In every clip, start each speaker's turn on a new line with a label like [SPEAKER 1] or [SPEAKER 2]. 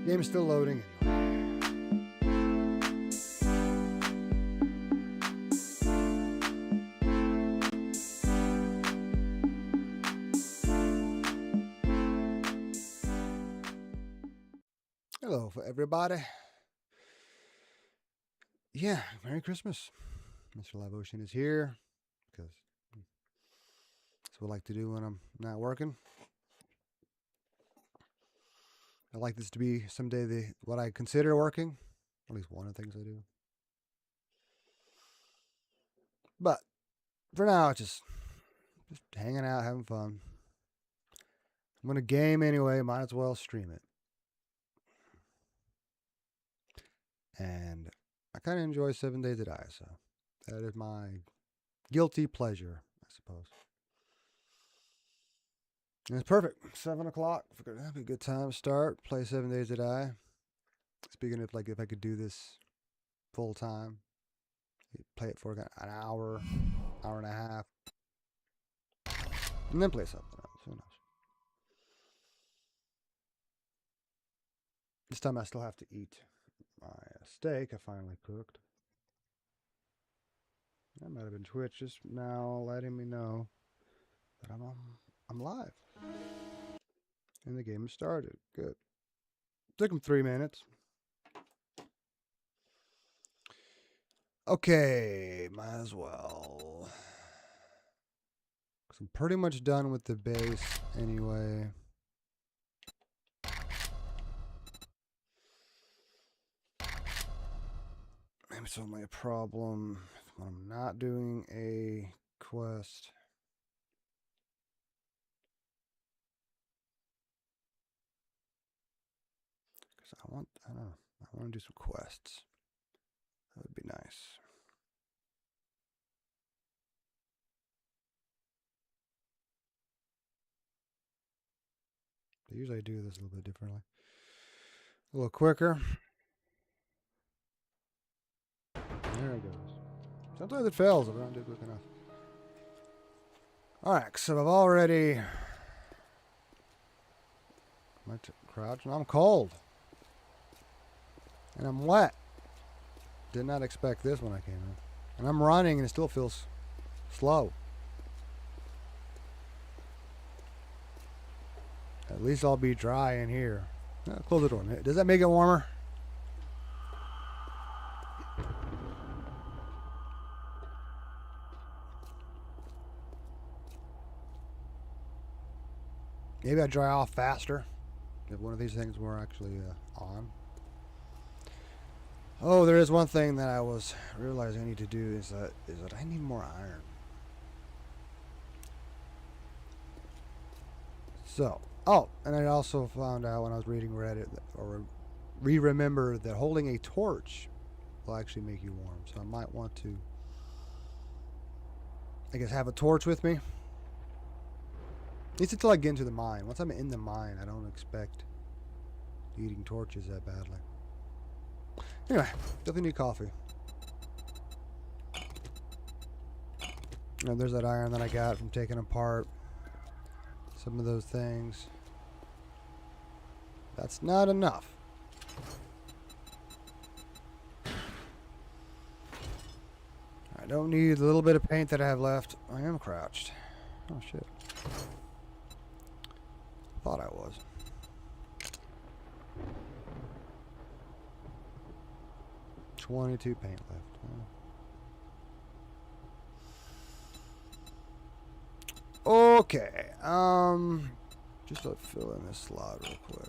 [SPEAKER 1] Game's still loading. Hello for everybody. Yeah, Merry Christmas. Mr. Live Ocean is here because that's what I like to do when I'm not working. I like this to be someday what I consider working. At least one of the things I do. But for now, it's just hanging out, having fun. I'm gonna game anyway. Might as well stream it. And I kind of enjoy 7 Days to Die, so that is my guilty pleasure, I suppose. And it's perfect. 7 o'clock. Figured that'd be a good time to start. Play 7 Days to Die. Speaking of, like, if I could do this full time, play it for an hour, hour and a half, and then play something else. Who knows? This time I still have to eat my steak I finally cooked. That might have been Twitch just now letting me know that I'm live. And the game has started. Good. Took them 3 minutes. Okay, might as well. Because I'm pretty much done with the base anyway. Maybe it's only a problem when I'm not doing a quest. Because I don't know, I want to do some quests. That would be nice. Usually I do this a little bit differently. A little quicker. There it goes. Sometimes it fails if I don't do it quick enough. Alright, so I've already... My crouch, and I'm cold. And I'm wet. Did not expect this when I came in. And I'm running and it still feels slow. At least I'll be dry in here. Close the door. Does that make it warmer? Maybe I dry off faster if one of these things were actually on. Oh, there is one thing that I was realizing I need to do is that I need more iron. So, oh, and I also found out when I was reading Reddit or remember that holding a torch will actually make you warm. So I might want to, I guess, have a torch with me. At least until I get into the mine. Once I'm in the mine, I don't expect eating torches that badly. Anyway, definitely need coffee. And there's that iron that I got from taking apart some of those things. That's not enough. I don't need the little bit of paint that I have left. I am crouched. Oh shit. Thought I was. $22 paint left. Okay. Just let fill in this slot real quick.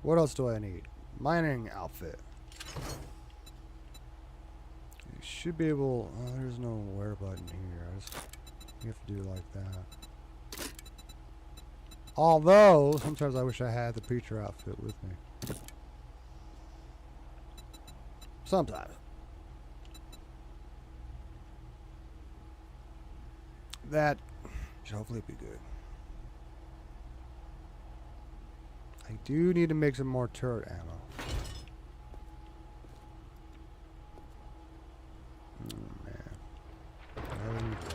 [SPEAKER 1] What else do I need? Mining outfit. You should be able. Oh, there's no wear button here. You have to do it like that. Although sometimes I wish I had the preacher outfit with me. Sometimes. That should hopefully be good. I do need to make some more turret ammo. Oh, man. I really need to.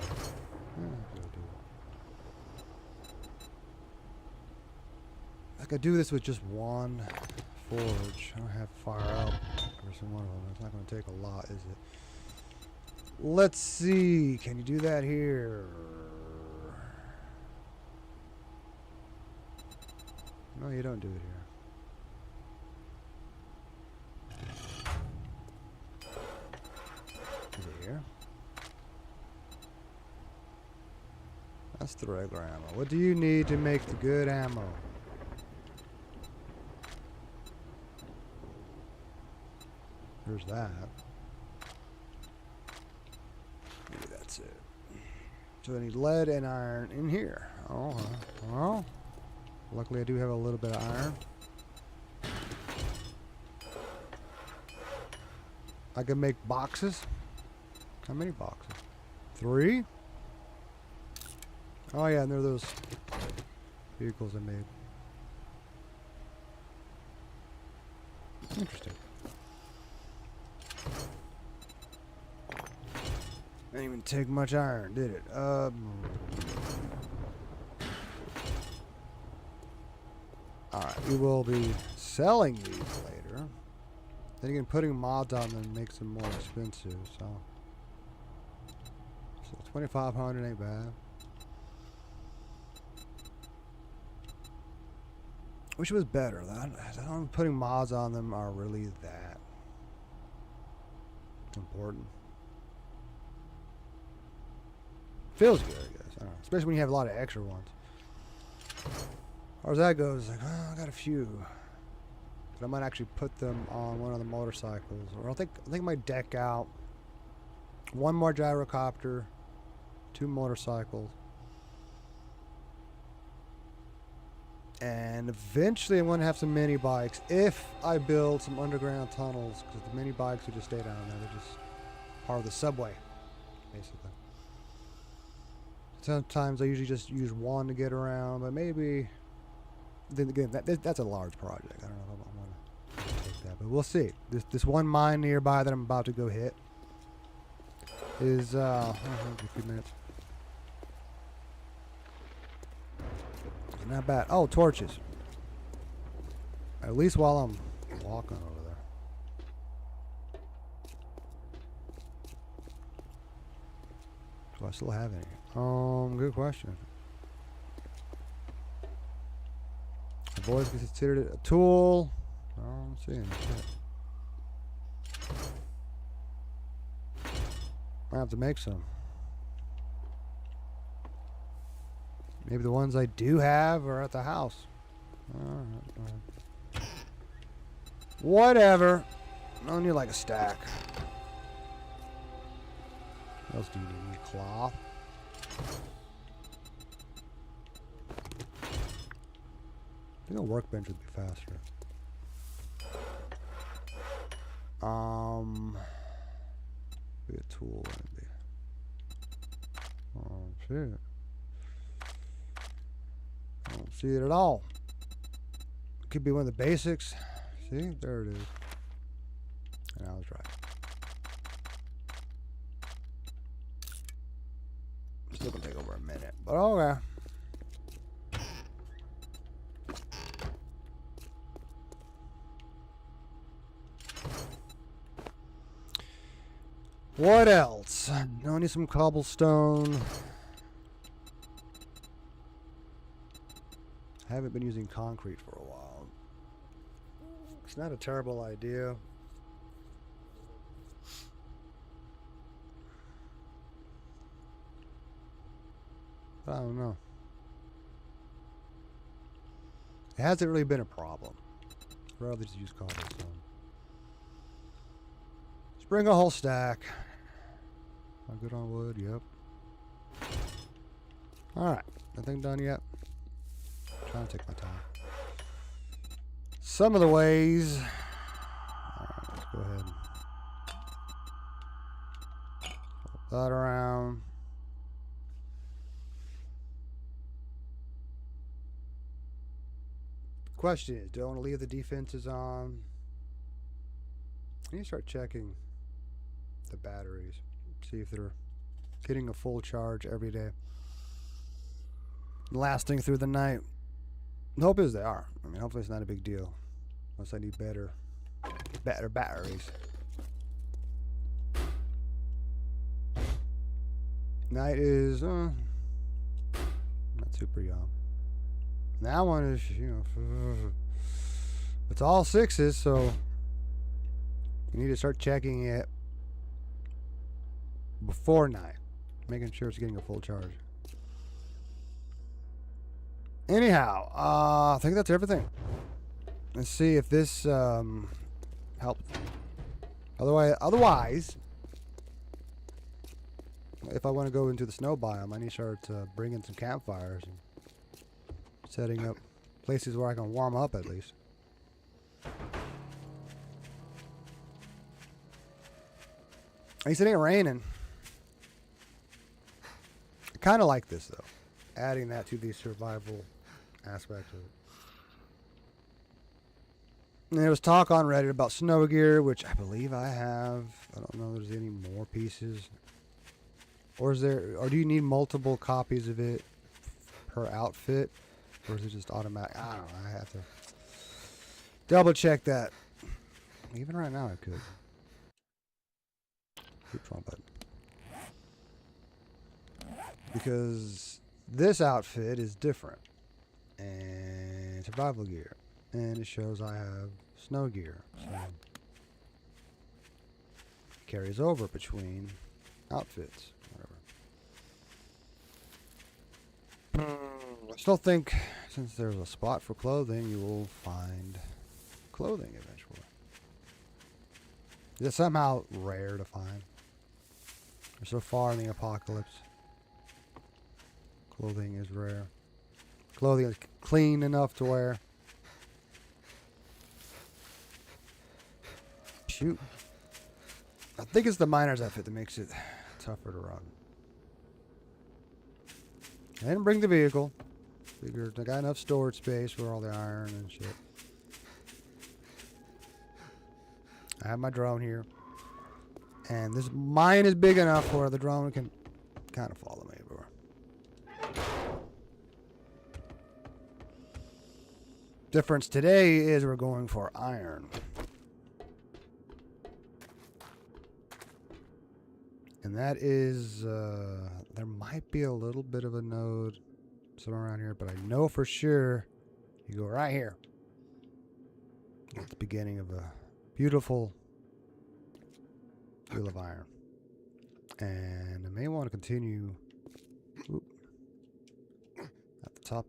[SPEAKER 1] Yeah, I'll do it. I could do this with just one forge. I don't have fire out every single one of them. It's not going to take a lot, is it? Let's see. Can you do that here? No, you don't do it here. Is it here? That's the regular ammo. What do you need to make the good ammo? There's that. Maybe that's it. So I need lead and iron in here. Oh, well. Luckily I do have a little bit of iron. I can make boxes. How many boxes? 3? Oh yeah, and there are those vehicles I made. Interesting. Didn't even take much iron, did it? Alright, we will be selling these later. Then again, putting mods on them makes them more expensive, so 2,500 ain't bad. Wish it was better. I don't putting mods on them are really that important. Feels good, I guess. I don't know. Especially when you have a lot of extra ones. As far as that goes, like, oh, I got a few. But I might actually put them on one of the motorcycles. Or I think I might deck out 1 more gyrocopter, 2 motorcycles. And eventually I'm going to have some mini bikes if I build some underground tunnels, because the mini bikes will just stay down there. They're just part of the subway, basically. Sometimes I usually just use one to get around, but maybe then again that's a large project. I don't know if I want to take that, but we'll see. This one mine nearby that I'm about to go hit is a few minutes. Not bad. Oh, torches. At least while I'm walking over there. Do I still have any? Good question. I've always considered it a tool. I don't see any shit. I have to make some. Maybe the ones I do have are at the house. Whatever. I don't need like a stack. What else do you need? You need cloth. I think a workbench would be faster. Be a tool, maybe. Oh shit. I don't see it at all. Could be one of the basics. See? There it is. And I was right. Still gonna take over a minute. But okay. What else? I need some cobblestone. I haven't been using concrete for a while. It's not a terrible idea. I don't know. It hasn't really been a problem. I'd rather just use cobblestone. Let's bring a whole stack. I'm good on wood, yep. Alright, nothing done yet. Trying to take my time. Some of the ways. Alright, let's go ahead. Flip that around. Question is, do I want to leave the defenses on? I need to start checking the batteries. See if they're getting a full charge every day. Lasting through the night. The hope is they are. I mean, hopefully it's not a big deal. Unless I need better batteries. Night is not super young. That one is, it's all 6s, so you need to start checking it before night, making sure it's getting a full charge. Anyhow, I think that's everything. Let's see if this helps. Otherwise, if I want to go into the snow biome, I need to start bringing some campfires and setting up places where I can warm up at least. At least it ain't raining. I kind of like this though, adding that to the survival aspect of it. And there was talk on Reddit about snow gear, which I believe I have. I don't know if there's any more pieces. Or do you need multiple copies of it per outfit? Or is it just automatic? I don't know. I have to double check that. Even right now I could. Oops, wrong button. Because this outfit is different. And survival gear. And it shows I have snow gear. So it carries over between outfits. Whatever. I still think since there's a spot for clothing, you will find clothing eventually. It's somehow rare to find. Or so far in the apocalypse, clothing is rare. Clothing is clean enough to wear. Shoot. I think it's the miner's outfit that makes it tougher to run. I didn't bring the vehicle. Figured I got enough storage space for all the iron and shit. I have my drone here. And this mine is big enough where the drone can kind of follow me everywhere. Difference today is we're going for iron. And that is, there might be a little bit of a node somewhere around here, but I know for sure you go right here. At the beginning of a beautiful wheel of iron. And I may want to continue at the top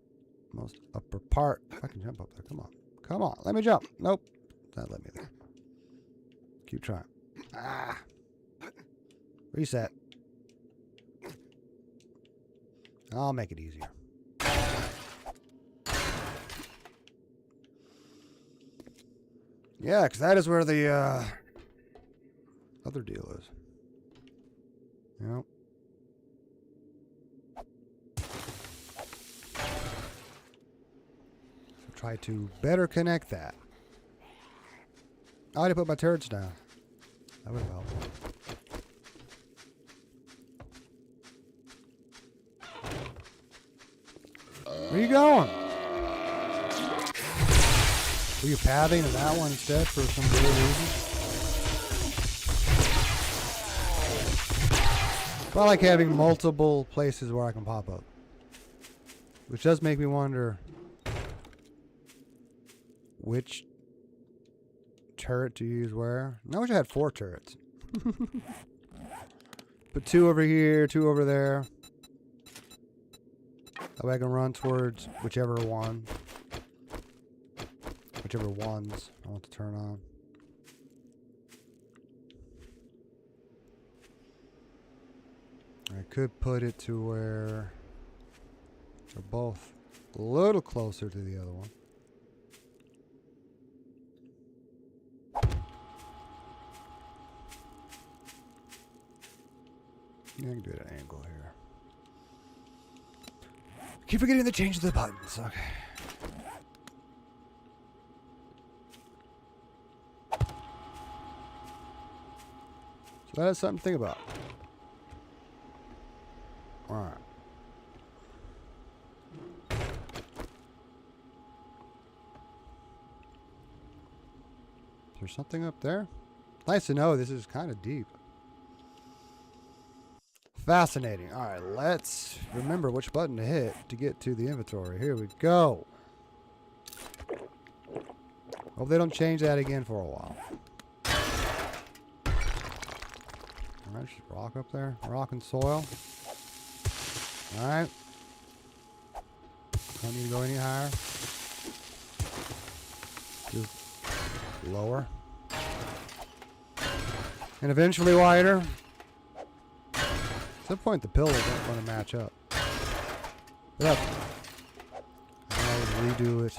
[SPEAKER 1] most upper part. If I can jump up there, come on. Come on, let me jump. Nope, not let me there. Keep trying. Ah. Reset. I'll make it easier. Yeah, because that is where the other deal is. Yep. So try to better connect that. I had to put my turrets down. That would help. Where are you going? Were you pathing to that one instead for some weird reason? I like having multiple places where I can pop up. Which does make me wonder which turret to use where. I wish I had 4 turrets. Put 2 over here, 2 over there. That way I can run towards whichever ones I want to turn on. I could put it to where they're both a little closer to the other one. Yeah, I can do it at an angle here. Keep forgetting to change the buttons. Okay. So that is something to think about. Alright. there something up there? Nice to know this is kind of deep. Fascinating. All right, let's remember which button to hit to get to the inventory. Here we go. Hope they don't change that again for a while. All right, just rock up there. Rock and soil. All right. Don't need to go any higher. Just lower. And eventually wider. At some point the pillars don't want to match up. Yep. I'll redo it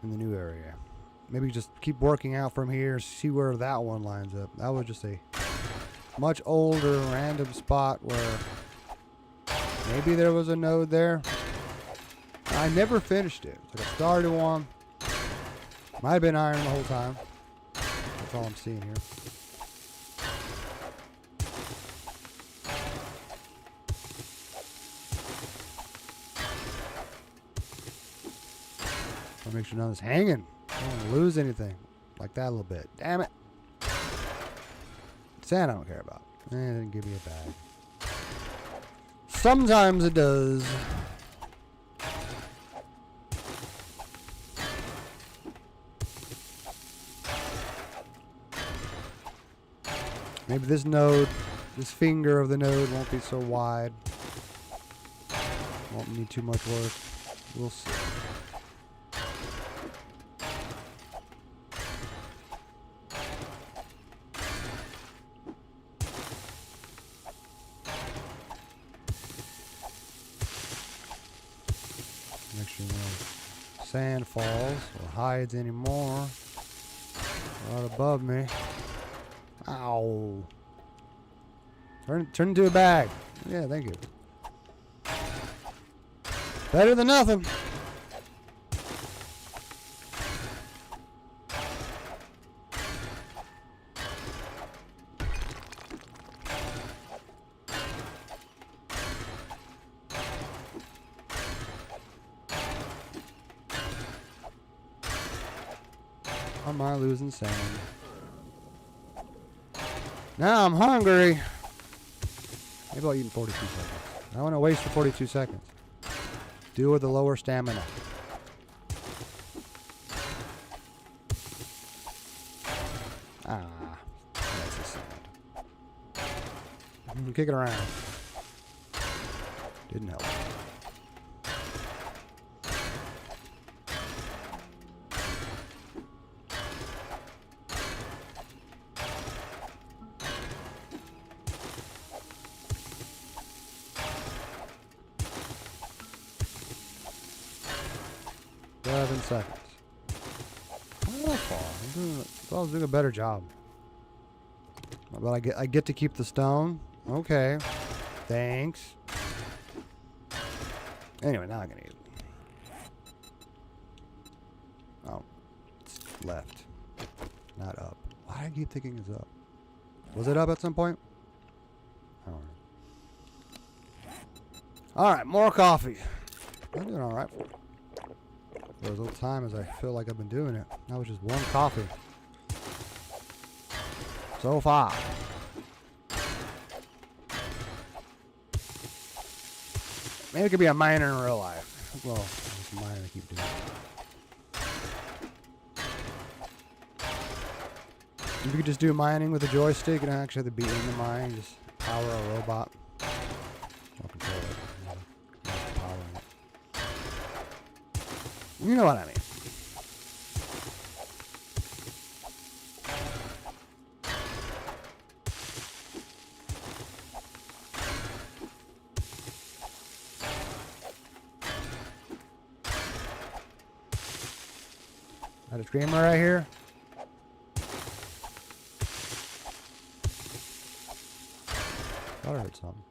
[SPEAKER 1] in the new area. Maybe just keep working out from here, see where that one lines up. That was just a much older random spot where maybe there was a node there. I never finished it. It's like I started one. Might have been iron the whole time. That's all I'm seeing here. I'll make sure none of this hanging. I don't want to lose anything like that a little bit. Damn it. Sand I don't care about. It didn't give me a bag. Sometimes it does. Maybe this node, this finger of the node won't be so wide. Won't need too much work. We'll see. Make sure no sand falls or hides anymore. Right above me. Ow. Turn into a bag. Yeah, thank you. Better than nothing. Am I losing sand? Now I'm hungry. Maybe I'll eat in 42 seconds. I don't want to waste the 42 seconds. Do with the lower stamina. Ah, that's the sand. Kick it around. Didn't help. Seconds. Not that far. I was doing a better job. But I get to keep the stone. Okay. Thanks. Anyway, now I'm gonna eat it. Oh, it's left, not up. Why do I keep thinking it's up? Was it up at some point? I don't know. All right, more coffee. I'm doing all right. For as little time as I feel like I've been doing it. That was just one coffee. So far. Maybe it could be a miner in real life. Well, it's a miner I keep doing. You could just do mining with a joystick and actually have to be in the mine. Just power a robot. I'll control it. You know what I mean. Got a screamer right here. Thought I heard something.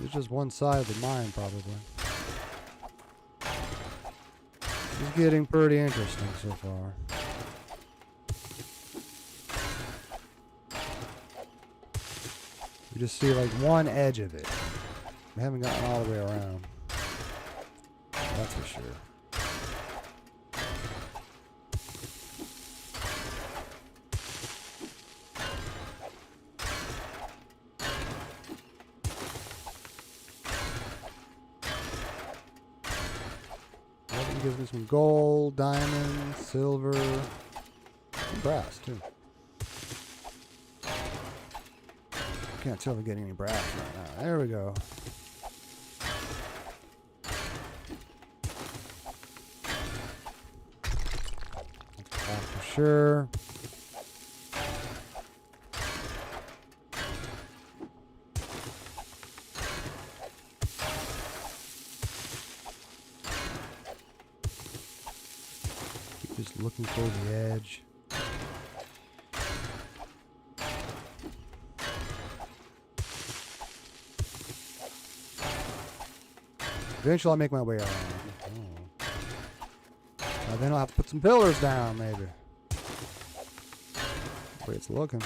[SPEAKER 1] It's just one side of the mine, probably. It's getting pretty interesting so far. You just see like one edge of it. We haven't gotten all the way around. That's for sure. That gives me some gold, diamond, silver, and brass too. Can't tell if I'm getting any brass right now. There we go. That's for sure. Keep just looking for the edge. Eventually I'll make my way around. Then I'll have to put some pillars down, maybe. The way it's looking.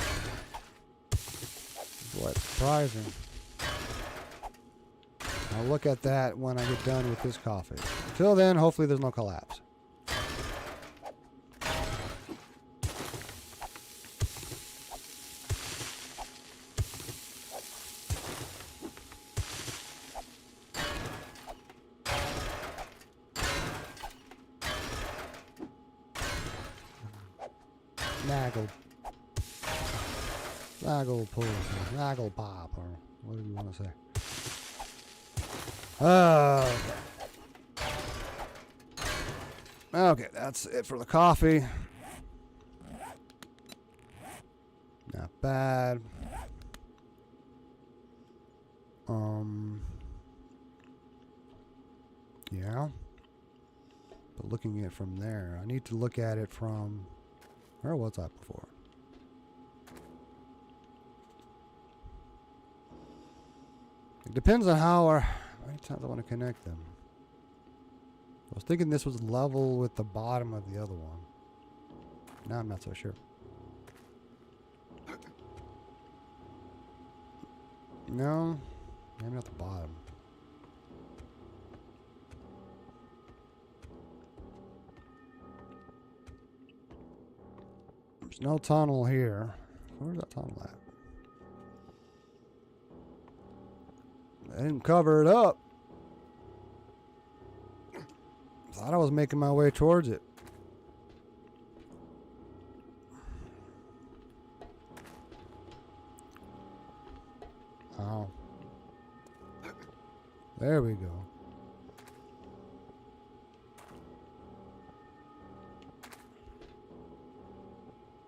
[SPEAKER 1] It's quite surprising. I'll look at that when I get done with this coffee. Till then, hopefully there's no collapse. Naggle pull, naggle pop, or whatever you want to say. Okay, that's it for the coffee. Not bad. Yeah. But looking at it from there, I need to look at it from, where was I before? It depends on how or how many times I want to connect them. I was thinking this was level with the bottom of the other one. Now I'm not so sure. No, maybe not the bottom. There's no tunnel here. Where's that tunnel at? I didn't cover it up. Thought I was making my way towards it. Oh. There we go.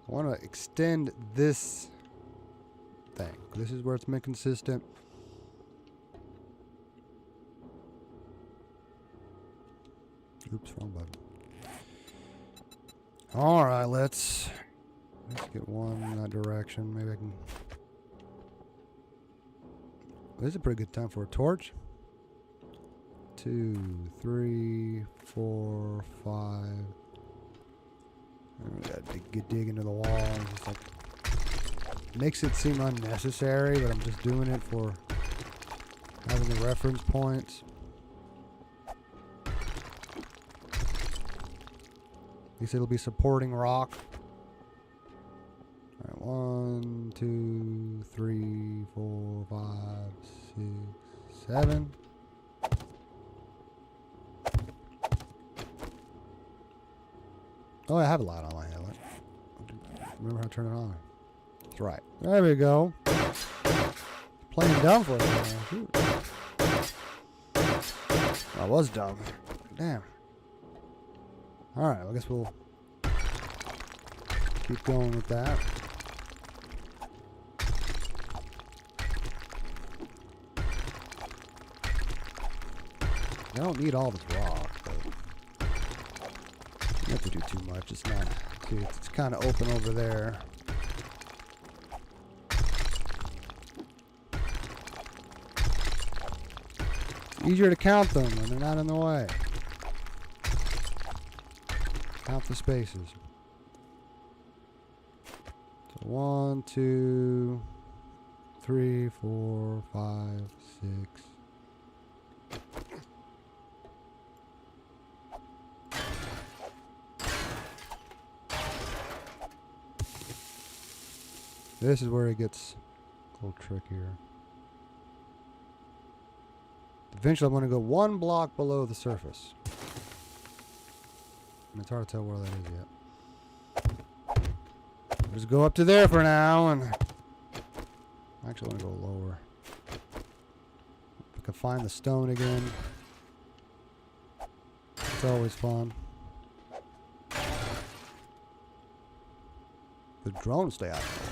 [SPEAKER 1] I want to extend this thing. This is where it's been consistent. Oops, wrong button. All right, let's get one in that direction. Maybe I can. This is a pretty good time for a torch. 2, 3, 4, 5. I gotta dig into the wall. And just like makes it seem unnecessary, but I'm just doing it for having the reference points. At least it'll be supporting rock. Alright, 1, 2, 3, 4, 5, 6, 7. Oh, I have a light on my headlight. Remember how to turn it on. That's right. There we go. Playing dumb for it. I was dumb. Damn. Alright, I guess we'll keep going with that. I don't need all this rock, but you have to do too much. It's not. See, it's kind of open over there. It's easier to count them when they're not in the way. Count the spaces. So 1, 2, 3, 4, 5, 6. This is where it gets a little trickier. Eventually, I'm going to go 1 block below the surface. It's hard to tell where that is yet. Just go up to there for now, and I actually want to go lower. If I can find the stone again, it's always fun. The drone stay out of the way.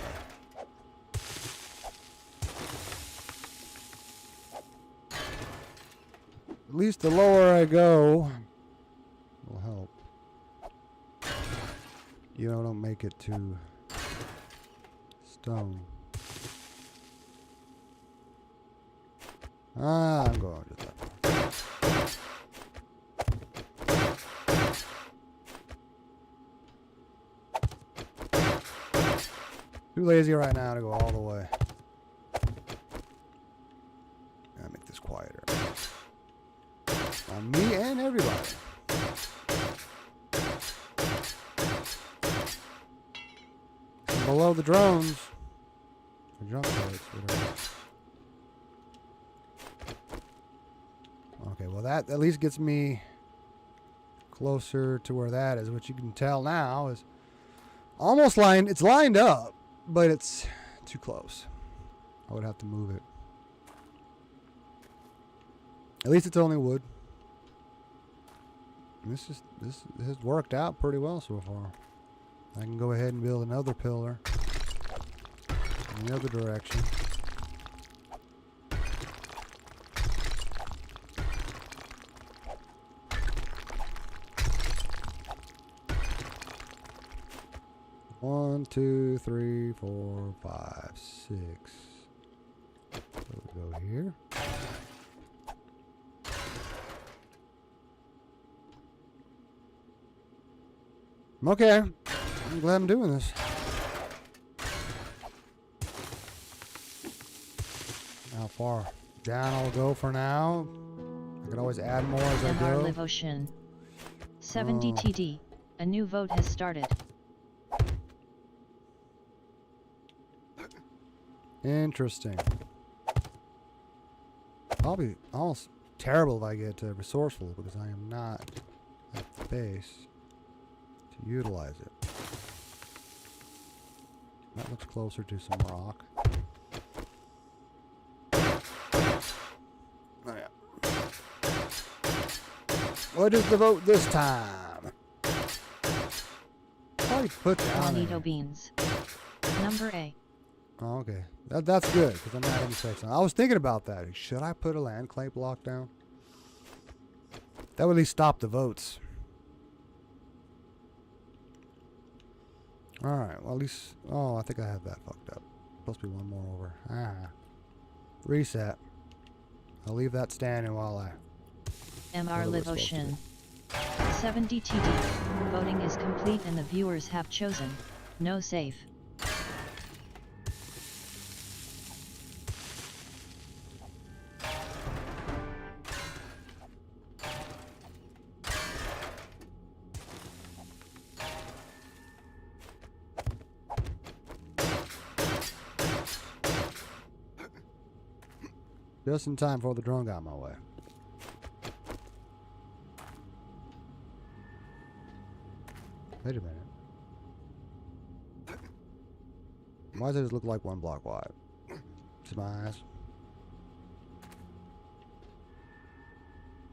[SPEAKER 1] At least the lower I go will help. You know, don't make it to stone. I'm going just that far. Too lazy right now to go all the way. Gotta make this quieter. On me and everybody. And below the drones. Or jump sites, whatever. Okay, well that at least gets me closer to where that is. What you can tell now is almost lined. It's lined up, but it's too close. I would have to move it. At least it's only wood. This has worked out pretty well so far. I can go ahead and build another pillar in the other direction. One, 2, 3, 4, 5, 6. So we go here. Okay, I'm glad I'm doing this. How far down I'll go for now. I can always add more as I go.
[SPEAKER 2] Live Ocean. 70 TD. A new vote has started.
[SPEAKER 1] Interesting. I'll be almost terrible if I get resourceful because I am not at the base to utilize it. That looks closer to some rock. Oh yeah. What is the vote this time? Probably put down
[SPEAKER 2] Bonito beans. Number A.
[SPEAKER 1] Oh, okay. That's good because I'm not in section. I was thinking about that. Should I put a land clay block down? That would at least stop the votes. Alright, well at least... Oh, I think I have that fucked up. Supposed to be one more over. Reset. I'll leave that standing while I...
[SPEAKER 2] MR Live Ocean. 70 TD. Voting is complete and the viewers have chosen no save.
[SPEAKER 1] Just in time before the drone got in my way. Wait a minute. Why does it look like one block wide? To my eyes.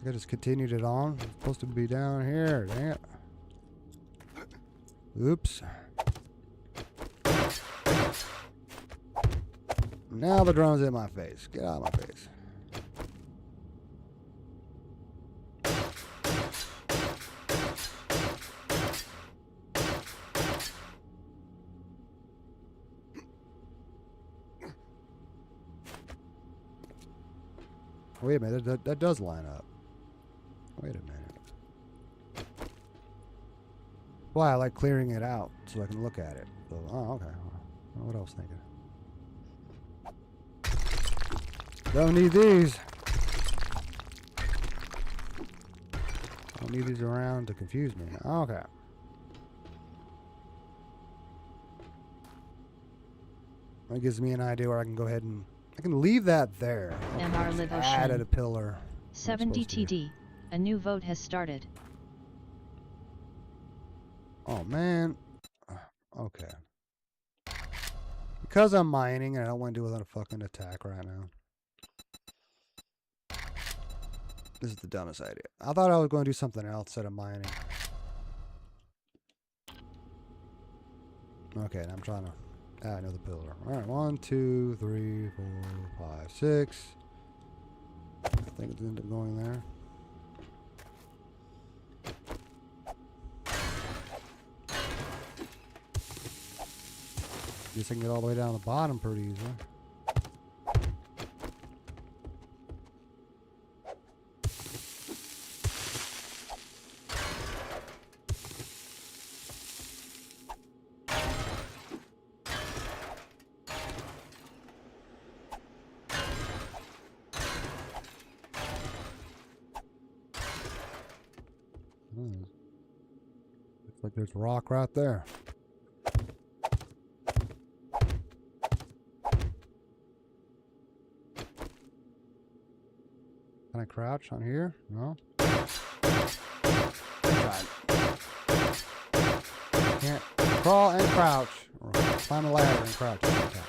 [SPEAKER 1] I just continued it on. It's supposed to be down here. Dang it. Oops. Now the drone's in my face. Get out of my face. Wait a minute, that does line up. Wait a minute. Why, I like clearing it out so I can look at it. So, oh, okay. What else thinking? Don't need these. Don't need these around to confuse me. Okay. That gives me an idea where I can go ahead and I can leave that there.
[SPEAKER 2] MR Live
[SPEAKER 1] Add
[SPEAKER 2] Ocean.
[SPEAKER 1] a pillar.
[SPEAKER 2] 70 TD. A new vote has started.
[SPEAKER 1] Oh man. Okay. Because I'm mining and I don't want to deal with a fucking attack right now. This is the dumbest idea. I thought I was going to do something else instead of mining. Okay, and I'm trying to add another pillar. Alright, 1, 2, 3, 4, 5, 6. I think it ended up going there. Guess I can get all the way down the bottom pretty easily. Looks like there's rock right there. Can I crouch on here? No. Can't crawl and crouch, or climb a ladder and crouch. Okay.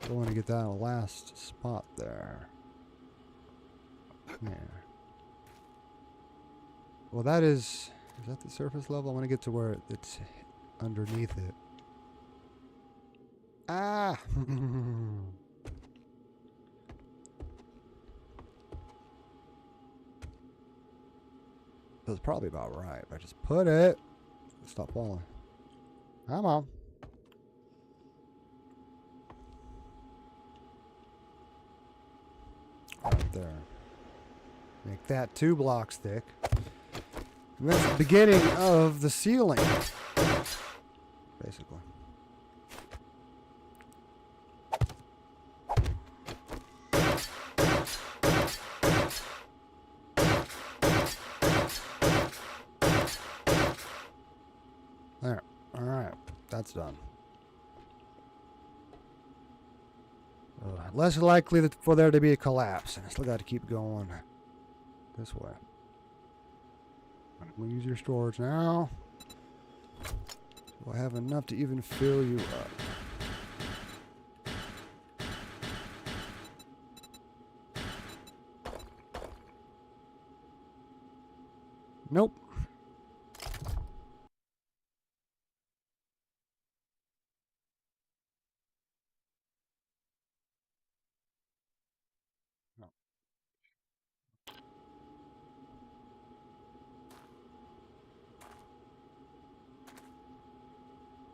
[SPEAKER 1] I want to get that last spot there. Yeah. Well, that is that the surface level? I want to get to where it's underneath it. Ah! That's probably about right. If I just put it, stop falling. Come on. Right there. Make that 2 blocks thick. And that's the beginning of the ceiling, basically. There. All right. That's done. Less likely for there to be a collapse, and I still got to keep going this way. We'll use your storage now. We'll have enough to even fill you up. Nope.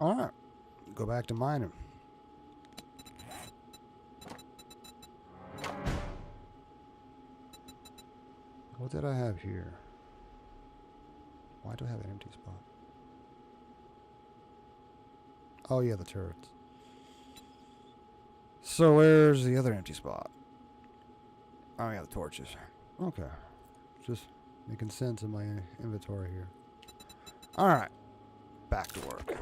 [SPEAKER 1] All right, go back to mining. What did I have here? Why do I have an empty spot? Oh yeah, the turrets. So where's the other empty spot? Oh yeah, the torches. Okay, just making sense in my inventory here. All right, back to work.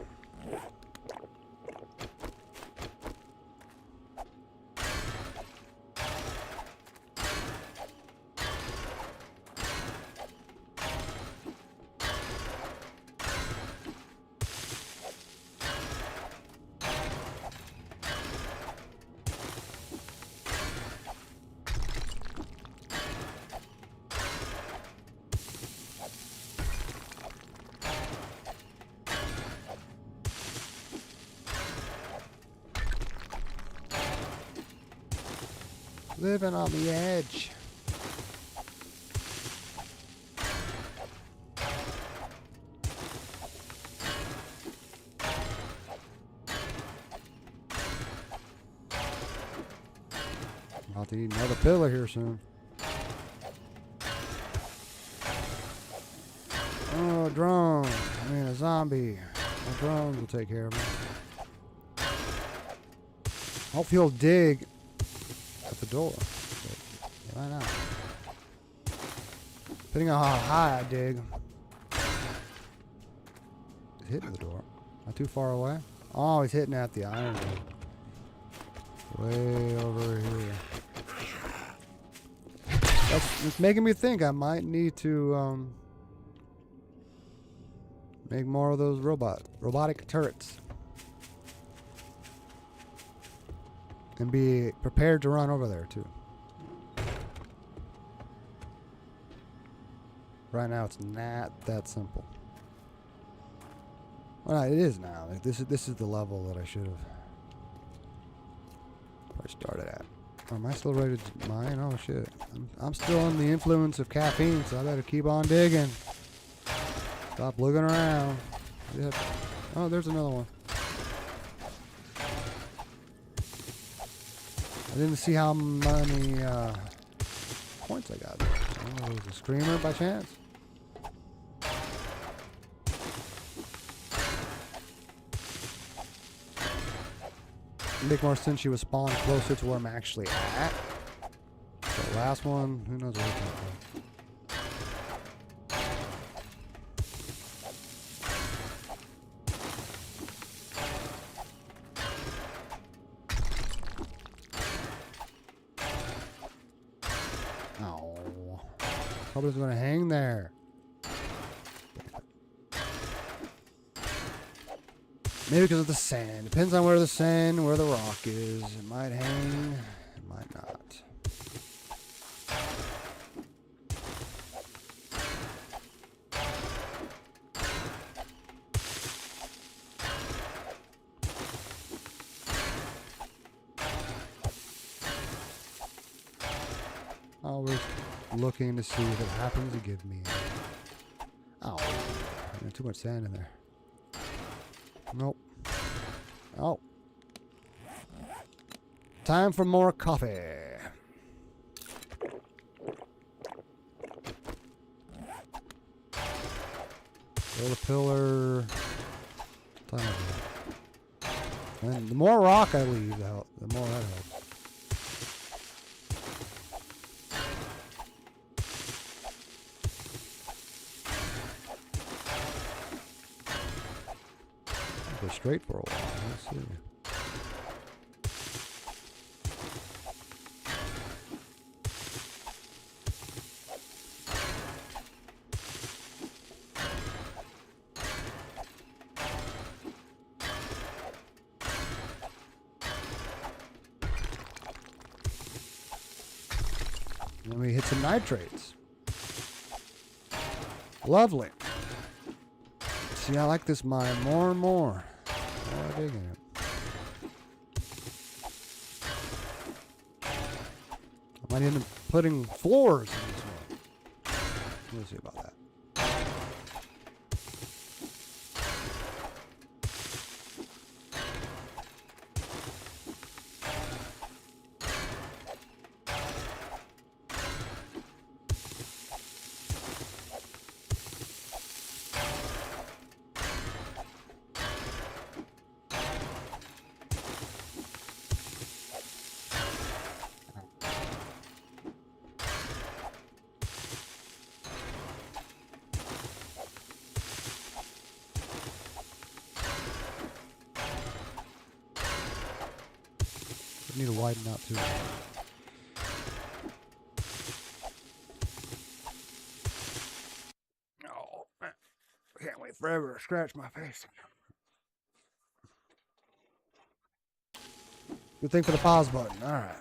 [SPEAKER 1] Living on the edge. I'll have to eat another pillar here soon. Oh, a drone. I mean, a zombie. The drones will take care of me. Hopefully he'll dig at the door. But why not? Depending on how high I dig. He's hitting the door. Not too far away. Oh, he's hitting at the iron door. Way over here. It's making me think I might need to make more of those robotic turrets. And be prepared to run over there too. Right now it's not that simple. Well, it is now. Like, this is the level that I should have probably started at. Am I still ready to mine? Oh shit. I'm still under the influence of caffeine, so I better keep on digging. Stop looking around. Yep. Oh, there's another one. I didn't see how many points I got. Oh, was a screamer by chance? It'd make more sense she was spawned closer to where I'm actually at. The last one, who knows where it's at. Oh, somebody's gonna hang there. Maybe because of the sand. Depends on where the sand, where the rock is. It might hang, it might not. Always looking to see if it happens to give me. Oh, there's too much sand in there. Nope. Oh. Time for more coffee. Build a pillar. And the more rock I leave out, the more that helps. Go straight for a while. Let's see. Then we hit some nitrates. Lovely. See, I like this mine more and more. I'm digging it. I might end up putting floors in this one. We'll see about that. Need to widen out too. Oh, man. I can't wait forever to scratch my face. Good thing for the pause button. Alright.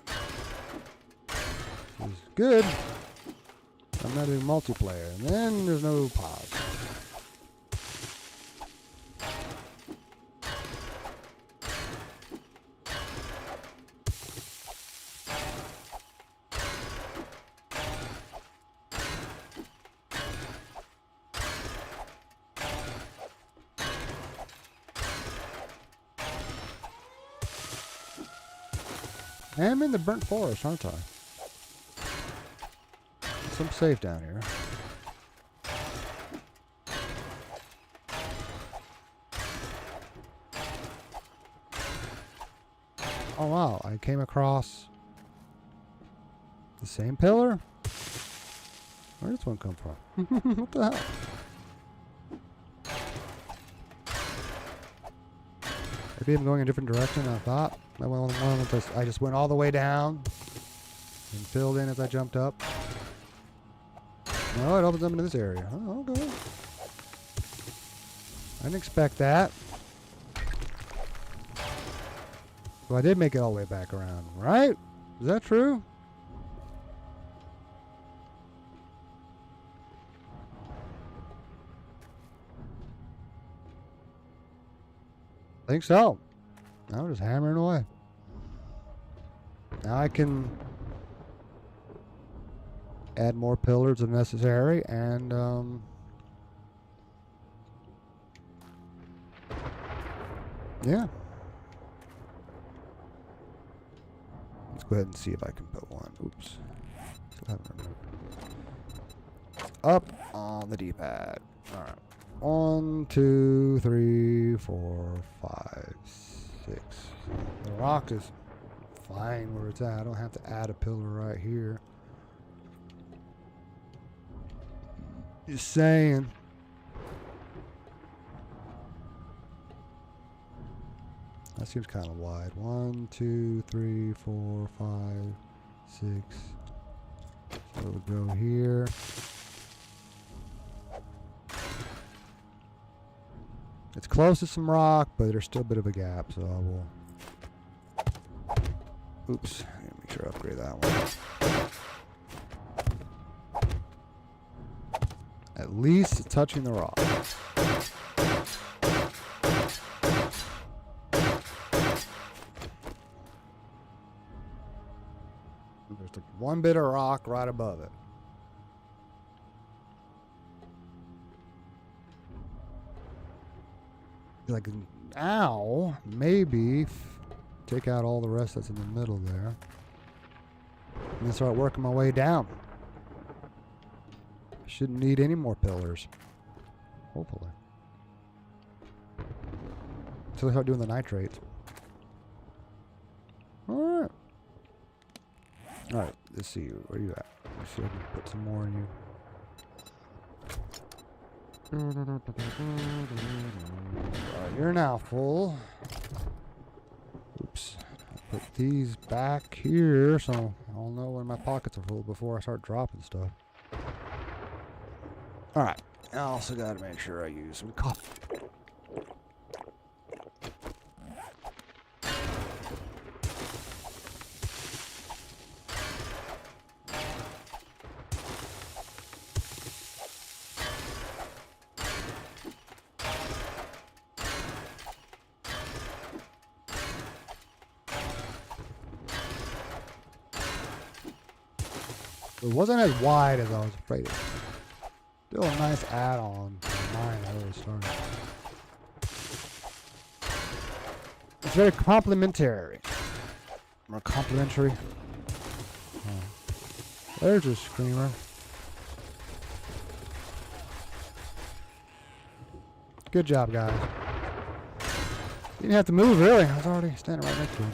[SPEAKER 1] It's good. I'm not doing multiplayer. And then there's no pause. I am in the burnt forest, aren't I? So I'm safe down here. Oh wow, I came across the same pillar? Where did this one come from? What the hell? Maybe I'm going a different direction than I thought. I just went all the way down and filled in as I jumped up. No, it opens up into this area. Oh, okay. I didn't expect that. So I did make it all the way back around, right? Is that true? I think so. Now we're just hammering away. Now I can add more pillars if necessary, and yeah. Let's go ahead and see if I can put one. Oops. Still haven't removed. Up on the D-pad. All right. 1, 2, 3, 4, 5, 6. The rock is fine where it's at. I don't have to add a pillar right here. Just saying. That seems kind of wide. 1, 2, 3, 4, 5, 6. So we'll go here. It's close to some rock, but there's still a bit of a gap, so I will. Oops. I gotta make sure I upgrade that one. At least it's touching the rock. There's like one bit of rock right above it. Like, ow, maybe take out all the rest that's in the middle there. And then start working my way down. Shouldn't need any more pillars. Hopefully. Until I start doing the nitrates. Alright. Alright, let's see. Where are you at? Let's see if I can put some more in you. You're now full. Oops. I'll put these back here so I'll know when my pockets are full before I start dropping stuff. Alright. I also gotta make sure I use some coffee. It wasn't as wide as I was afraid of. Still a nice add-on to mine I already started. It's very complimentary. More complimentary. Oh. There's a screamer. Good job, guys. Didn't have to move, really. I was already standing right next to him.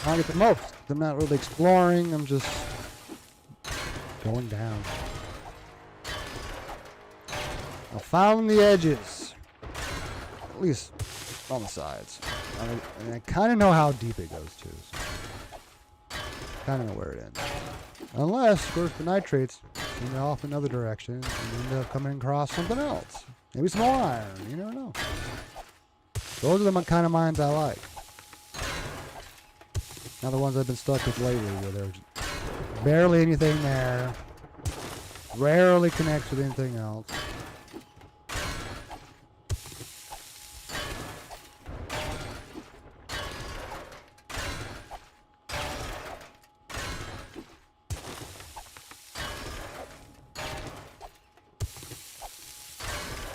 [SPEAKER 1] I get the most. I'm not really exploring, I'm just going down. I found the edges. At least on the sides. And I kind of know how deep it goes too. So kind of know where it ends. Unless, of course, the nitrates seem off in other directions and end up coming across something else. Maybe some more iron. You never know. Those are the kind of mines I like. Not the ones I've been stuck with lately, where there's barely anything there, rarely connects with anything else.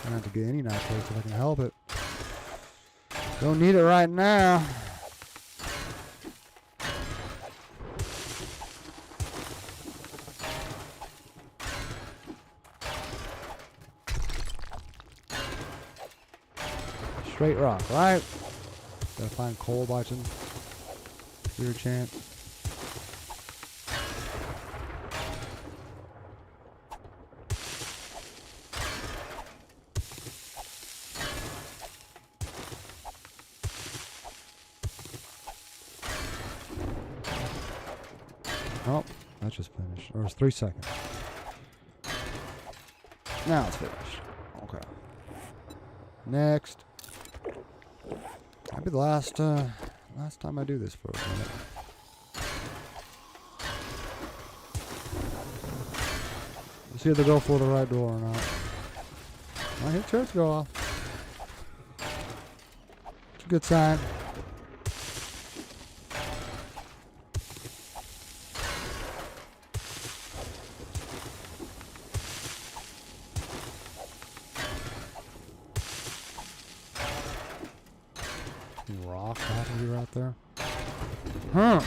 [SPEAKER 1] I don't have to get any nitrates if I can help it. Don't need it right now. Straight rock, right? Gotta find coal button. Your chance. Oh, that just finished. Or it was 3 seconds. Now it's finished. Okay. Next. Might be the last time I do this for a minute. Let's see if they go for the right door or not. I hear turrets go off. It's a good sign. Rock happened to be right there. Huh.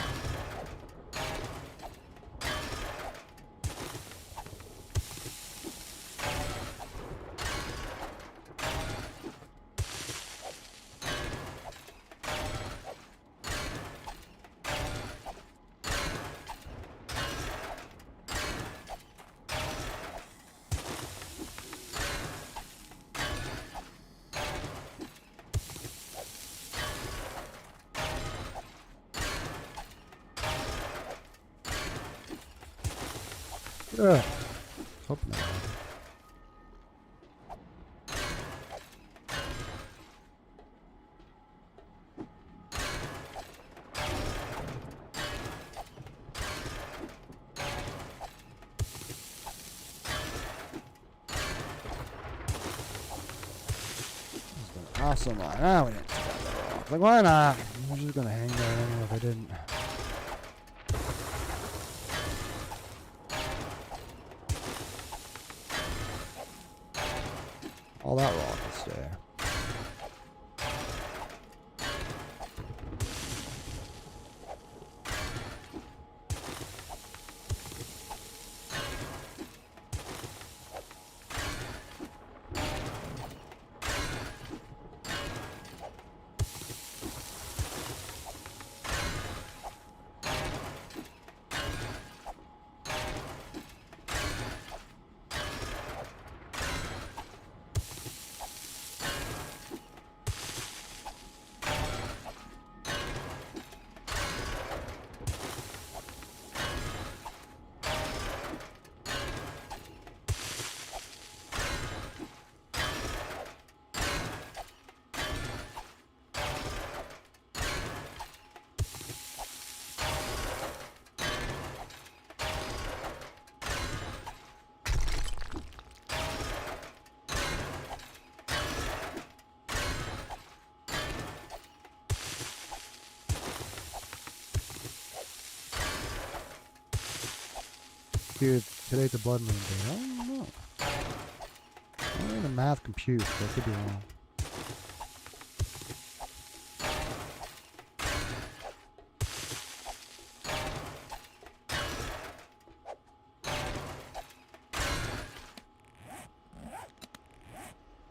[SPEAKER 1] Ugh. Hope not. Awesome line. Ah, we didn't stop that rock. Like, why not? We're just gonna hang there anyway if I didn't. All that rock will stay. Dude, today's a blood moon day. I don't know. I don't think the math computes, but I could be wrong.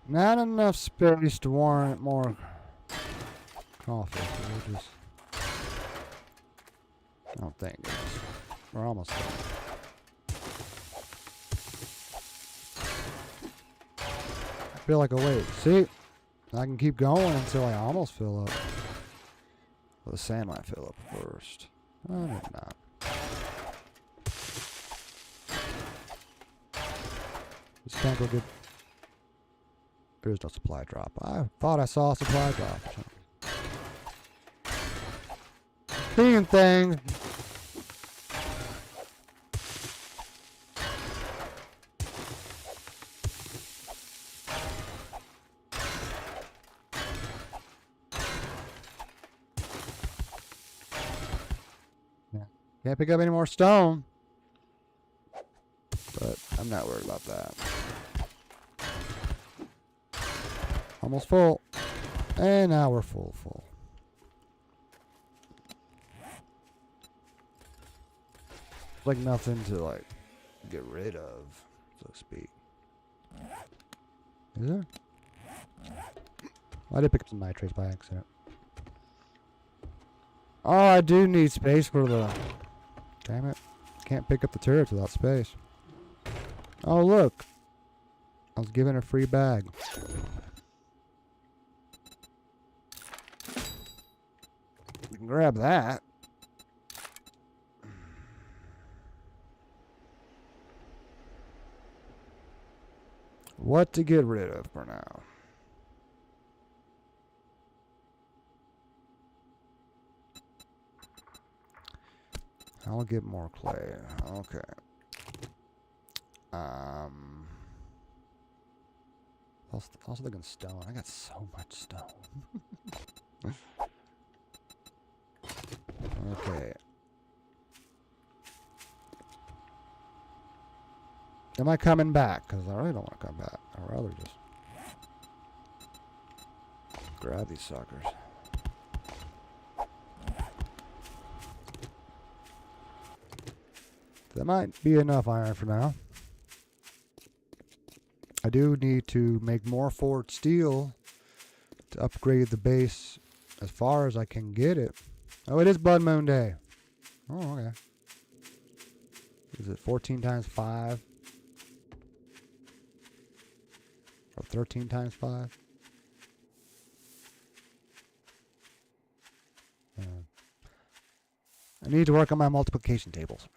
[SPEAKER 1] Not enough space to warrant more coffee, so we'll just... I don't think, guys. We're almost done. I feel like a wait. See? I can keep going until I almost fill up. Well, the sand might fill up first. Oh, maybe not. Can't go get. There's no supply drop. I thought I saw a supply drop. Seeing things. Can't pick up any more stone. But I'm not worried about that. Almost full. And now we're full. Like nothing to like get rid of, so to speak. Is there? I did pick up some nitrates by accident. Oh, I do need space for the... Damn it. Can't pick up the turrets without space. Oh, look. I was given a free bag. We can grab that. What to get rid of for now? I'll get more clay. Okay. Also thinking stone. I got so much stone. Okay. Am I coming back? Because I really don't want to come back. I'd rather just grab these suckers. That might be enough iron for now. I do need to make more forged steel to upgrade the base as far as I can get it. Oh, it is Blood Moon Day. Oh, okay. Is it 14 times 5? Or 13 times 5? I need to work on my multiplication tables.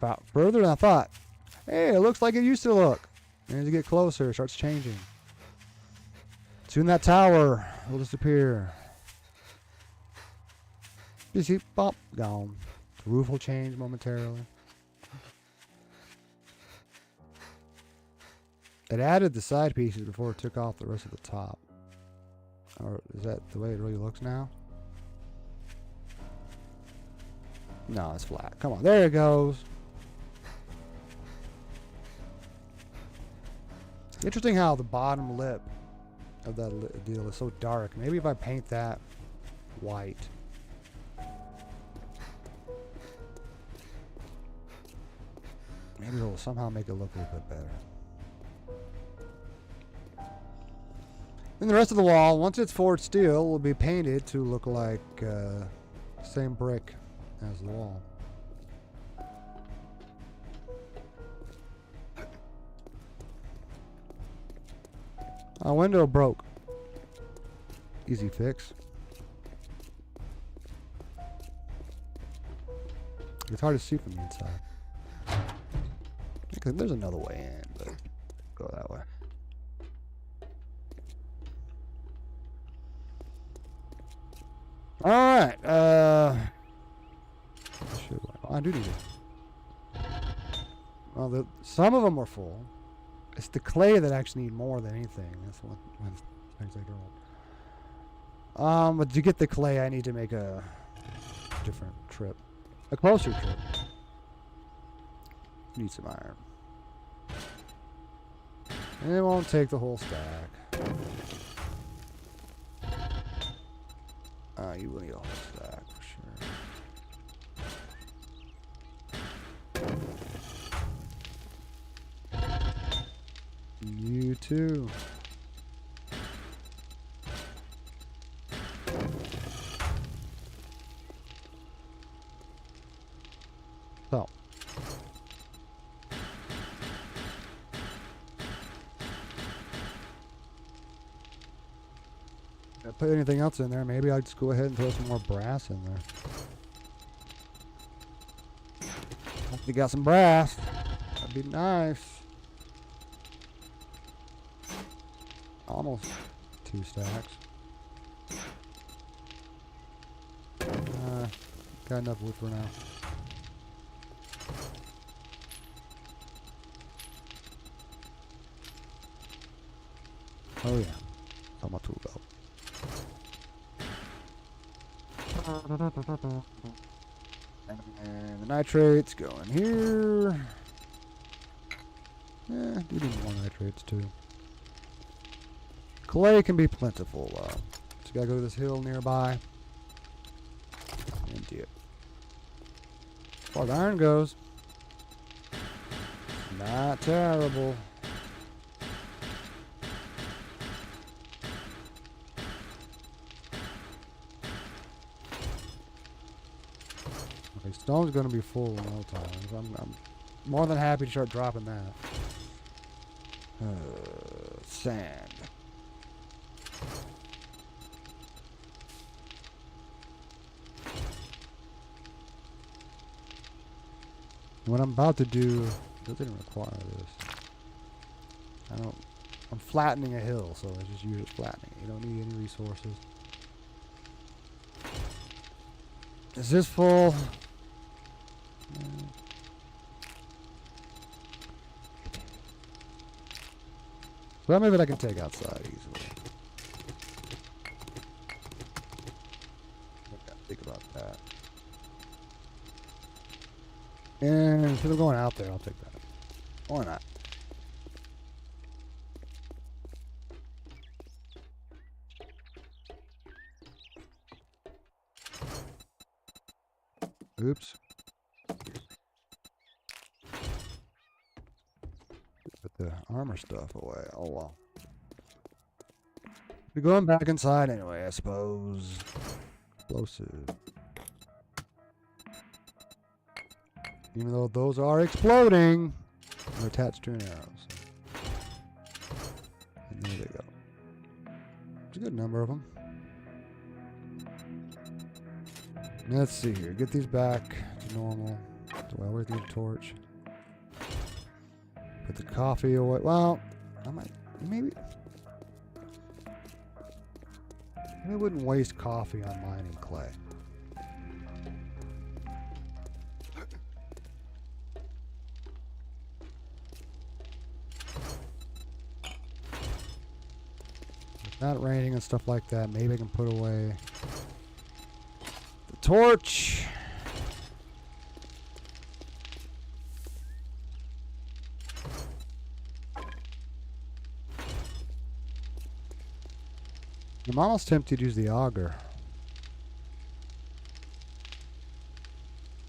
[SPEAKER 1] About further than I thought. Hey, it looks like it used to look. And as you get closer, it starts changing. Soon that tower will disappear. You see, bop, gone. The roof will change momentarily. It added the side pieces before it took off the rest of the top. Or is that the way it really looks now? No, it's flat. Come on, there it goes. Interesting how the bottom lip of that deal is so dark. Maybe if I paint that white. Maybe it'll somehow make it look a little bit better. Then the rest of the wall, once it's forged steel, will be painted to look like same brick as the wall. A window broke. Easy fix. It's hard to see from the inside. There's another way in, but go that way. All right. I do need it. Well, some of them are full. It's the clay that actually need more than anything. That's one things I don't. But to get the clay, I need to make a different trip, a closer trip. Need some iron, and it won't take the whole stack. You will need a whole stack for sure. You too. So. If I put anything else in there, maybe I'll just go ahead and throw some more brass in there. Hope you got some brass. That'd be nice. Almost 2 stacks. Got enough wood for now. Oh yeah, on my tool belt. And the nitrates go in here. Yeah, do need more nitrates too. Clay can be plentiful. Just gotta go to this hill nearby. Empty it. As far as iron goes, not terrible. Okay, stone's gonna be full in no time. I'm more than happy to start dropping that. Sand. What I'm about to do doesn't require this. I'm flattening a hill, so I just use it flattening. You don't need any resources. Is this full? Well, maybe I can take outside easily. Think about that. And instead of going out there, I'll take that. Why not? Oops. Put the armor stuff away. Oh well. We're going back inside anyway, I suppose. Explosive. Even though those are exploding, they're attached to an arrow. So. And there they go. There's a good number of them. Let's see here. Get these back to normal. So I wait need a torch. Put the coffee away. Well, I might maybe I wouldn't waste coffee on mining clay. It's not raining and stuff like that. Maybe I can put away the torch. I'm almost tempted to use the auger,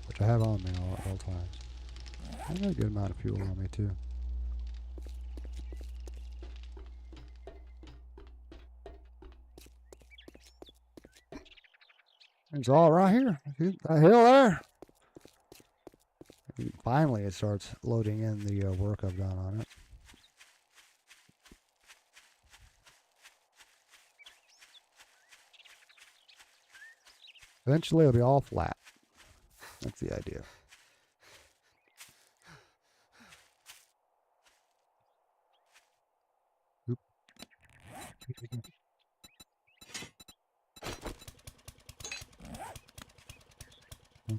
[SPEAKER 1] which I have on me at all times. I got a good amount of fuel on me too. It's all right here. See that hill there? Finally, it starts loading in the work I've done on it. Eventually, it'll be all flat. That's the idea. Oop.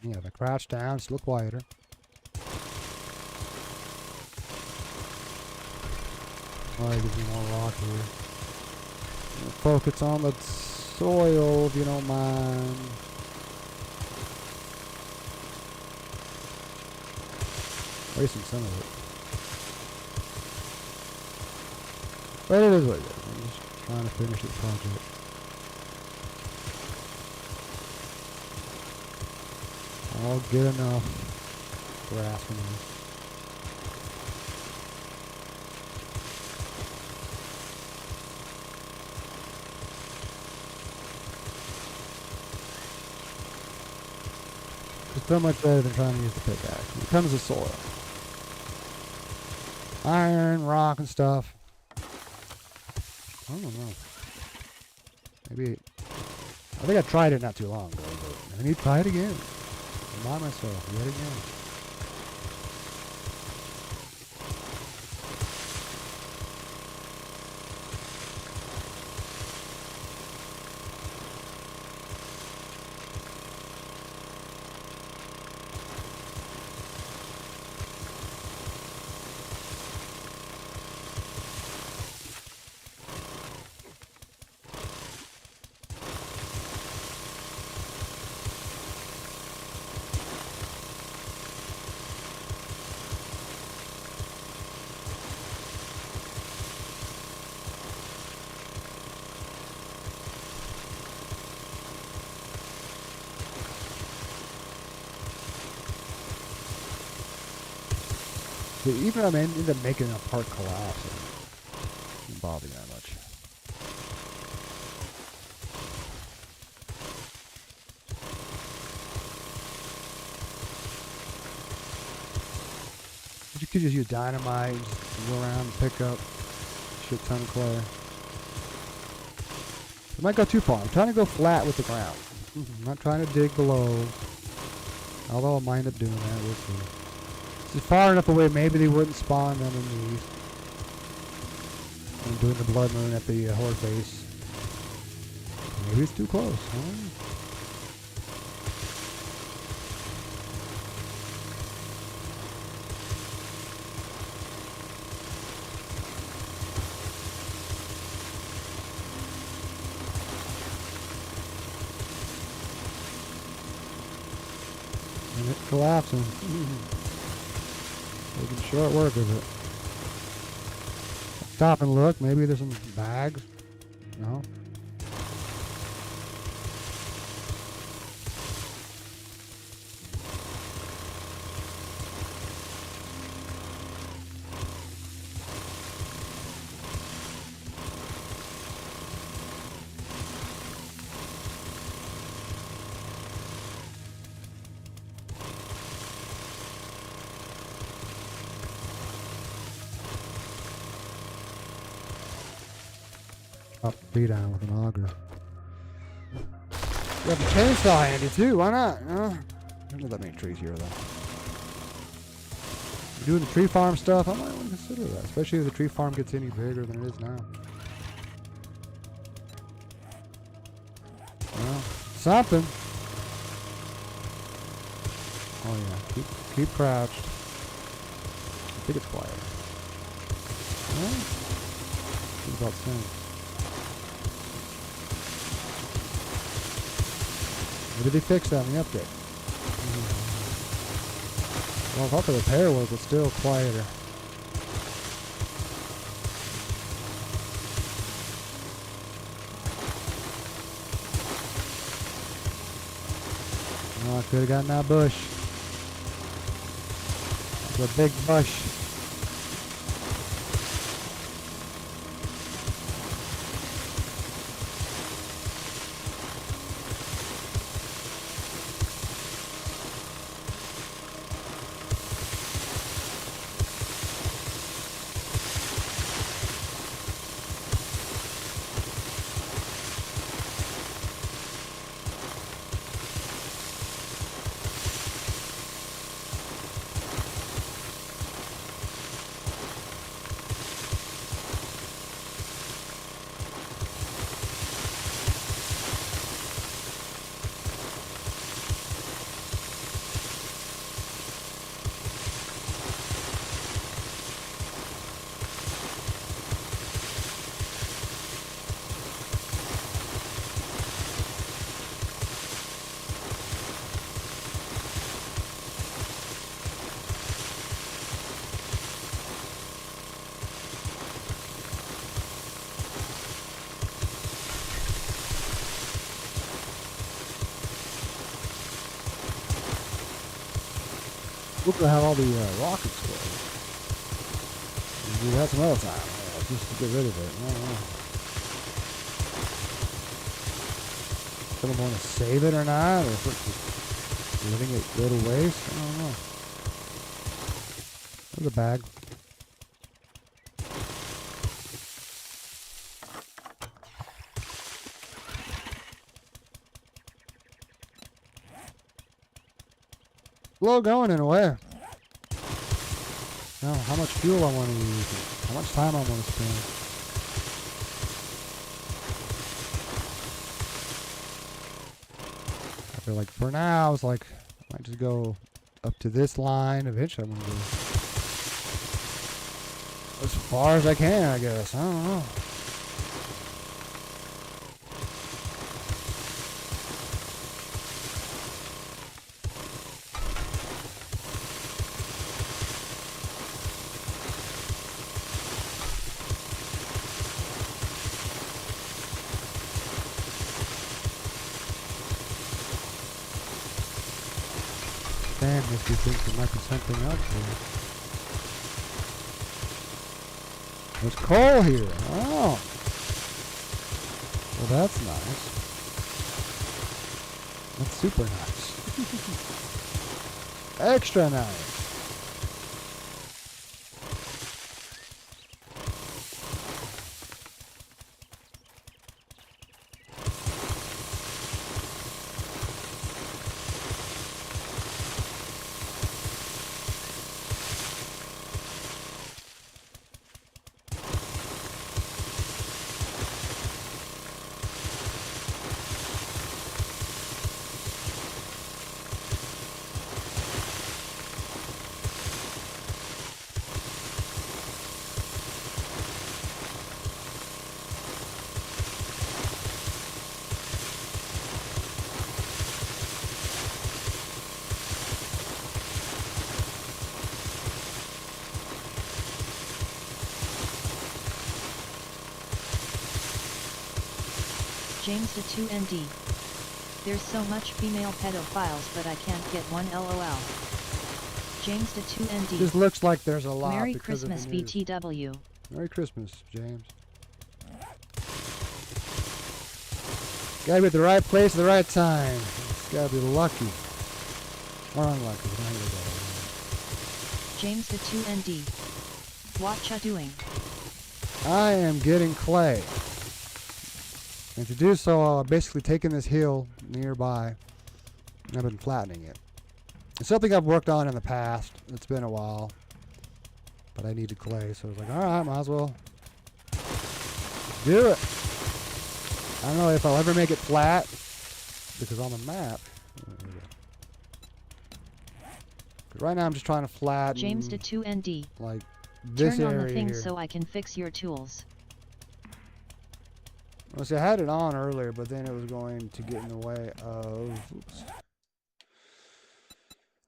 [SPEAKER 1] Yeah, if I crouch down, it's a little quieter. Oh, it gives me more rock here. Focus on the soil, if you don't mind. Wasting some of it. But it is what it is. I'm just trying to finish this project. I'll get enough for asking me. It's so much better than trying to use the pickaxe. It comes with soil. Iron, rock, and stuff. I don't know. Maybe. I think I tried it not too long ago, but I need to try it again. Remind myself yet again. But even if I end up making a part collapse, it doesn't bother me that much. You could just use dynamite and just go around and pick up a shit ton of clay. I might go too far. I'm trying to go flat with the ground. I'm not trying to dig below. Although I might end up doing that. We'll see. This is far enough away, maybe they wouldn't spawn underneath. I'm doing the blood moon at the horde base. Maybe it's too close. Huh? And it's collapsing. Making short work of it. Stop and look. Maybe there's some bags. No. Up, be down with an auger. You have a chainsaw handy too, why not? There's not that many trees here though. Doing the tree farm stuff, I might want to consider that, especially if the tree farm gets any bigger than it is now. Well, something. Oh yeah, keep crouched. I think it's quiet. Well, it's about the same. Maybe they fixed that in the update. Well, I thought the repair work was still quieter. Oh, I could have gotten that bush. It's a big bush. Look at how all the rockets go. We had some other time. Just to get rid of it. I don't know. If I want to save it or not, or if it's just letting it go to waste. I don't know. There's a bag. Slow going in a way. Now, how much fuel I want to use, how much time I want to spend. I feel like for now, it's like, I might just go up to this line. Eventually, I'm going to go as far as I can, I guess. I don't know. Makes me think there might be something else here. There's coal here. Oh. Well, that's nice. That's super nice. Extra nice.
[SPEAKER 2] James to 2ND. There's so much female pedophiles but I can't get one LOL. James to 2ND.
[SPEAKER 1] This looks like there's a lot.
[SPEAKER 2] Merry
[SPEAKER 1] because
[SPEAKER 2] Christmas
[SPEAKER 1] of the news.
[SPEAKER 2] BTW.
[SPEAKER 1] Merry Christmas, James. Gotta be at the right place at the right time. It's gotta be lucky. Or unlucky.
[SPEAKER 2] James to 2ND. What ya doing?
[SPEAKER 1] I am getting clay. And to do so, I've basically taken this hill nearby and I've been flattening it. It's something I've worked on in the past. It's been a while. But I needed clay, so I was like, alright, might as well do it. I don't know if I'll ever make it flat, because on the map, right now I'm just trying to flatten.
[SPEAKER 2] James to 2ND.
[SPEAKER 1] Like this
[SPEAKER 2] Turn on
[SPEAKER 1] area
[SPEAKER 2] the thing
[SPEAKER 1] here.
[SPEAKER 2] so I can fix your tools.
[SPEAKER 1] Well, see, I had it on earlier, but then it was going to get in the way of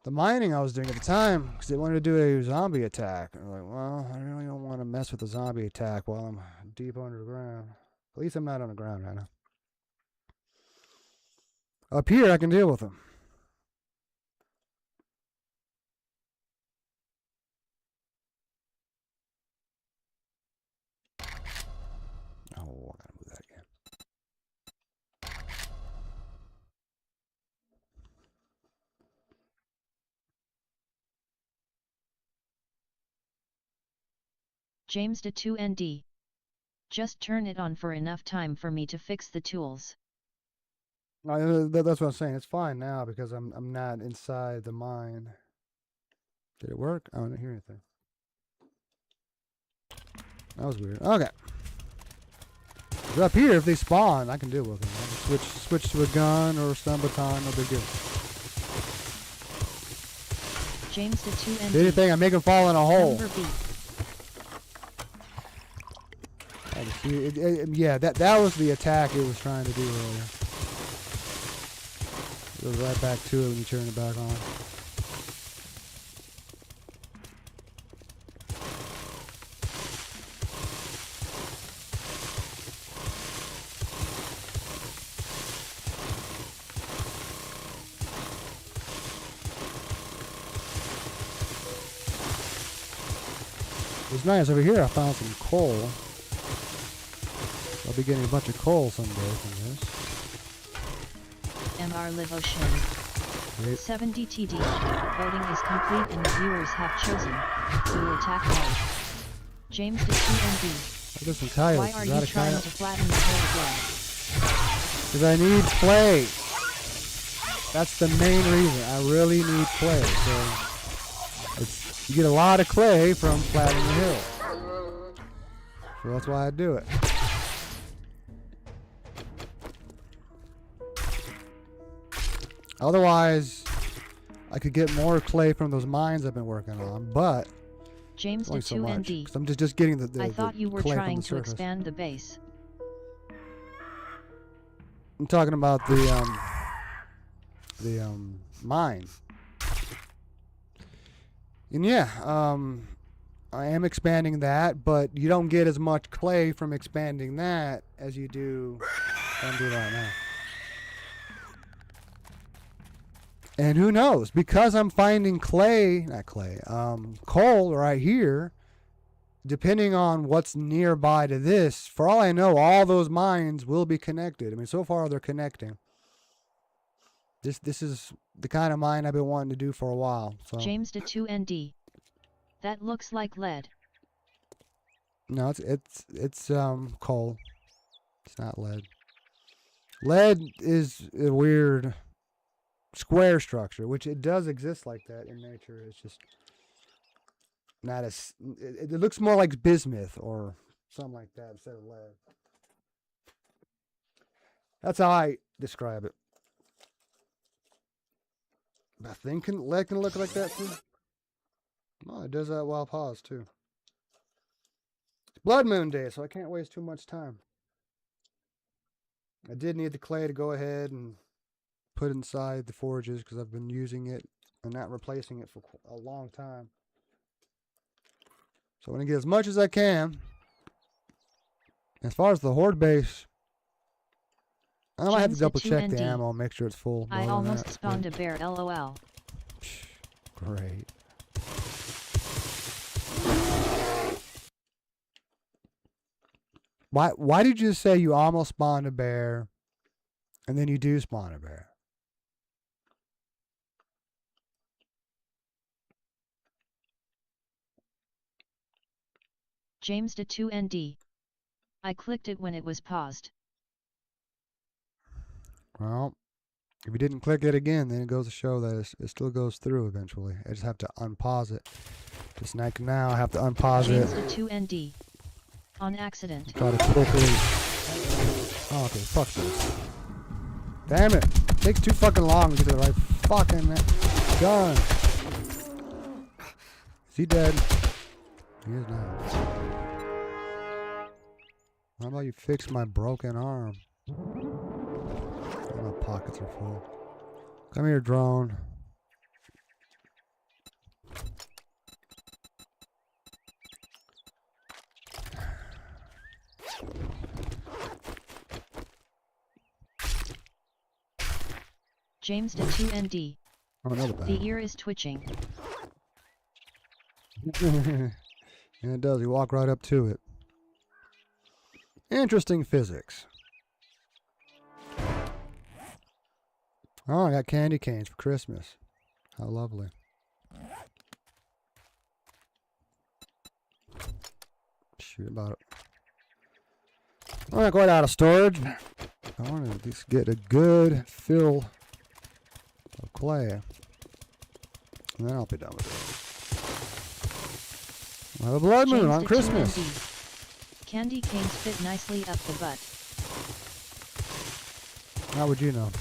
[SPEAKER 1] the mining I was doing at the time, because they wanted to do a zombie attack. And I'm like, well, I really don't want to mess with the zombie attack while I'm deep underground. At least I'm not on the ground right now. Up here, I can deal with them. Oh, I gotta move that again.
[SPEAKER 2] James to 2ND. Just turn it on for enough time for me to fix the tools.
[SPEAKER 1] No, that's what I'm saying. It's fine now because I'm not inside the mine. Did it work? I don't hear anything. That was weird. Okay. Up here, if they spawn, I can deal with them. I can switch to a gun or a stun baton, no big deal.
[SPEAKER 2] James to 2ND.
[SPEAKER 1] If anything, I make them fall in a hole.
[SPEAKER 2] Number B.
[SPEAKER 1] Yeah, that was the attack it was trying to do earlier. It goes right back to it when you turn it back on. It's nice over here. I found some coal. I'll be getting a bunch of coal someday from this.
[SPEAKER 2] MR Live Ocean.
[SPEAKER 1] Great.
[SPEAKER 2] 70 TD. Voting is complete and the viewers have chosen. Blue attack mode. James to 2ND.
[SPEAKER 1] Look at some coyotes.
[SPEAKER 2] Why are you trying to flatten the hill again?
[SPEAKER 1] Because I need clay. That's the main reason. I really need clay. So you get a lot of clay from flattening the hill. So that's why I do it. Otherwise, I could get more clay from those mines I've been working on, but
[SPEAKER 2] James to
[SPEAKER 1] only so much.
[SPEAKER 2] 2ND.
[SPEAKER 1] 'Cause I'm just getting the
[SPEAKER 2] I thought you were
[SPEAKER 1] clay from
[SPEAKER 2] trying
[SPEAKER 1] the
[SPEAKER 2] to
[SPEAKER 1] surface.
[SPEAKER 2] expand the base.
[SPEAKER 1] I'm talking about the mine. And yeah, I am expanding that, but you don't get as much clay from expanding that as you do what I'm doing right now. And who knows? Because I'm finding coal right here, depending on what's nearby to this, for all I know, all those mines will be connected. I mean, so far they're connecting. This is the kind of mine I've been wanting to do for a while. So
[SPEAKER 2] James de 2ND. That looks like lead.
[SPEAKER 1] no, it's coal. It's not lead. Lead is a weird square structure, which it does exist like that in nature. It's just not as it looks more like bismuth or something like that instead of lead. That's how I describe it. I think lead can look like that too. Oh, it does that while paused too. It's Blood Moon Day, so I can't waste too much time. I did need the clay to go ahead and put inside the forges because I've been using it and not replacing it for a long time. So I'm going to get as much as I can. As far as the horde base, I might have to double check the ammo and make sure it's full.
[SPEAKER 2] I almost spawned a bear, lol.
[SPEAKER 1] Great. Why did you say you almost spawned a bear and then you do spawn a bear?
[SPEAKER 2] James de 2ND. I clicked it when it was paused.
[SPEAKER 1] Well, if you didn't click it again, then it goes to show that it still goes through eventually. I just have to unpause it. Just like now, I have to unpause
[SPEAKER 2] James
[SPEAKER 1] it.
[SPEAKER 2] de 2ND. On accident.
[SPEAKER 1] Try to quickly. Oh, okay, fuck this. Damn it! It takes too fucking long to get the right fucking gun. Is he dead? He is now. How about you fix my broken arm? My pockets are full. Come here, drone.
[SPEAKER 2] James de 2ND.
[SPEAKER 1] Oh, another bag.
[SPEAKER 2] The ear is twitching.
[SPEAKER 1] And it does. You walk right up to it. Interesting physics. Oh, I got candy canes for Christmas. How lovely. Shoot about it. I'm not quite out of storage. I want to at least get a good fill of clay. And then I'll be done with it. We'll have a blood moon on Christmas.
[SPEAKER 2] Candy canes fit nicely up the butt.
[SPEAKER 1] How would you know?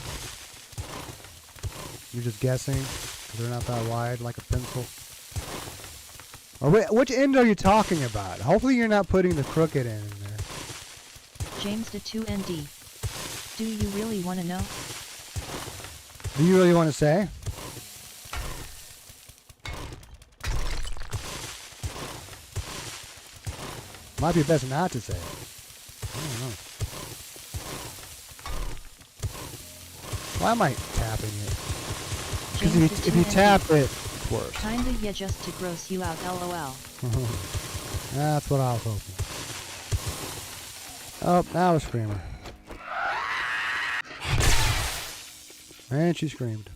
[SPEAKER 1] You're just guessing because they're not that wide like a pencil. Or which end are you talking about? Hopefully you're not putting the crooked end in there.
[SPEAKER 2] James de 2ND. Do you really want to know?
[SPEAKER 1] Do you really want to say? Might be best not to say it. I don't know. Why am I tapping it? Because if you tap it, it's worse.
[SPEAKER 2] Kinda, yeah, just to gross you out, lol.
[SPEAKER 1] That's what I was hoping. Oh, now a screamer. And she screamed.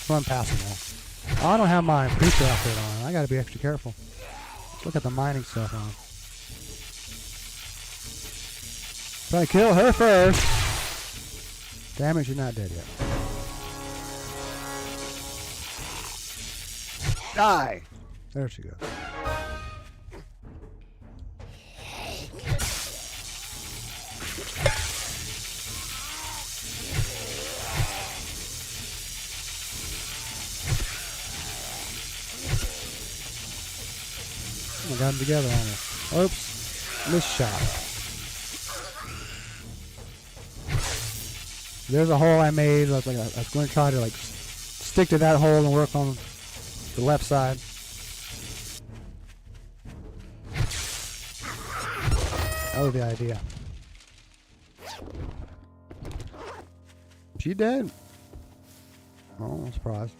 [SPEAKER 1] Run past them all. Oh, I don't have my preacher outfit on. I gotta be extra careful. Look at the mining stuff on. Try to kill her first. Damn it, she's not dead yet. Die! There she goes. I got them together on her. Oops. Missed shot. There's a hole I made. I was going to try to stick to that hole and work on the left side. That was the idea. She dead? Oh, I'm surprised.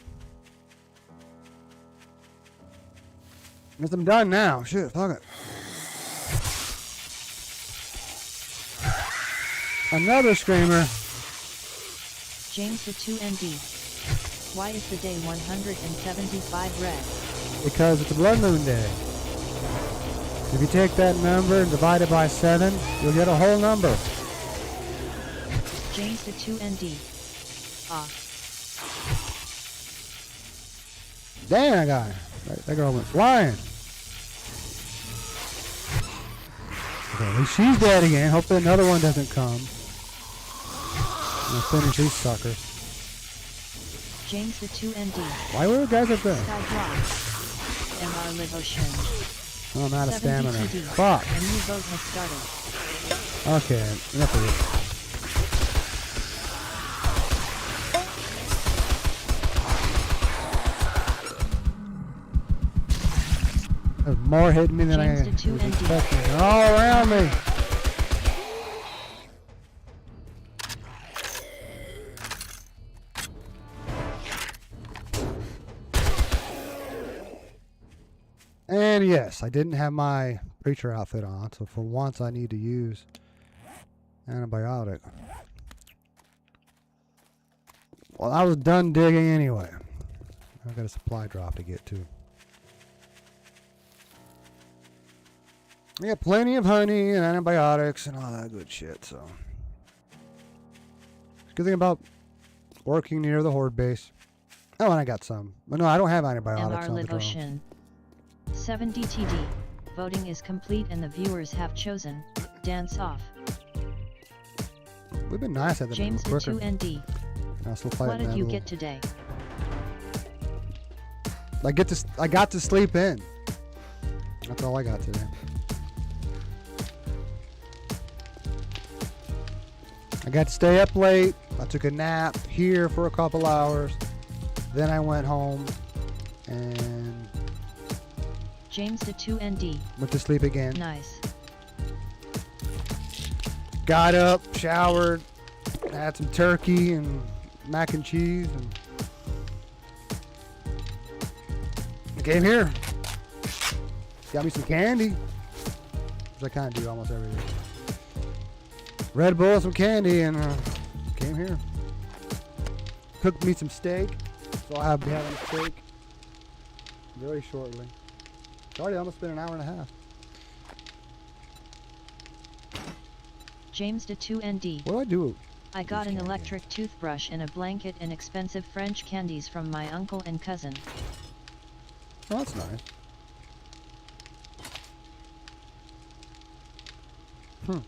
[SPEAKER 1] Guess I'm done now. Shit, fuck it. Another screamer.
[SPEAKER 2] James the 2ND. Why is the day 175 red?
[SPEAKER 1] Because it's a blood moon day. If you take that number and divide it by 7, you'll get a whole number.
[SPEAKER 2] James the 2ND. Ah.
[SPEAKER 1] Damn, that guy. That girl went flying. Okay, at least she's dead again. Hopefully another one doesn't come. I'm gonna finish these suckers.
[SPEAKER 2] James the 2ND.
[SPEAKER 1] Why were the guys up there?
[SPEAKER 2] Skyblock. MR Live Ocean.
[SPEAKER 1] Oh, I'm out of
[SPEAKER 2] 70
[SPEAKER 1] stamina.
[SPEAKER 2] TD.
[SPEAKER 1] Fuck.
[SPEAKER 2] A new vote has started.
[SPEAKER 1] Okay, enough of this. There's more hitting me than
[SPEAKER 2] James
[SPEAKER 1] I
[SPEAKER 2] the 2
[SPEAKER 1] was
[SPEAKER 2] ND.
[SPEAKER 1] expecting. They're all around me. And yes, I didn't have my preacher outfit on, so for once I need to use antibiotic. Well, I was done digging anyway. I've got a supply drop to get to. I got plenty of honey and antibiotics and all that good shit, so. Good thing about working near the horde base. Oh, and I got some. But no, I don't have antibiotics
[SPEAKER 2] MR
[SPEAKER 1] on the
[SPEAKER 2] Live
[SPEAKER 1] drone.
[SPEAKER 2] Ocean. 70 TD. Voting is complete and the viewers have chosen. Dance off.
[SPEAKER 1] We've been nice at them
[SPEAKER 2] James the
[SPEAKER 1] quicker.
[SPEAKER 2] 2ND.
[SPEAKER 1] Now still
[SPEAKER 2] What
[SPEAKER 1] fighting
[SPEAKER 2] did
[SPEAKER 1] that
[SPEAKER 2] you
[SPEAKER 1] little-
[SPEAKER 2] get today?
[SPEAKER 1] I got to sleep in. That's all I got today. I got to stay up late. I took a nap here for a couple hours. Then I went home and
[SPEAKER 2] James the 2ND.
[SPEAKER 1] went to sleep again.
[SPEAKER 2] Nice.
[SPEAKER 1] Got up, showered, had some turkey and mac and cheese, and I came here. Got me some candy, which I kind of do almost every day. Red Bull, some candy, and came here. Cooked me some steak, so I'll be having a steak very shortly. It's already almost been an hour and a half.
[SPEAKER 2] James the 2ND.
[SPEAKER 1] What do I do?
[SPEAKER 2] I got an
[SPEAKER 1] candy.
[SPEAKER 2] electric toothbrush and a blanket and expensive French candies from my uncle and cousin.
[SPEAKER 1] Oh, that's nice. I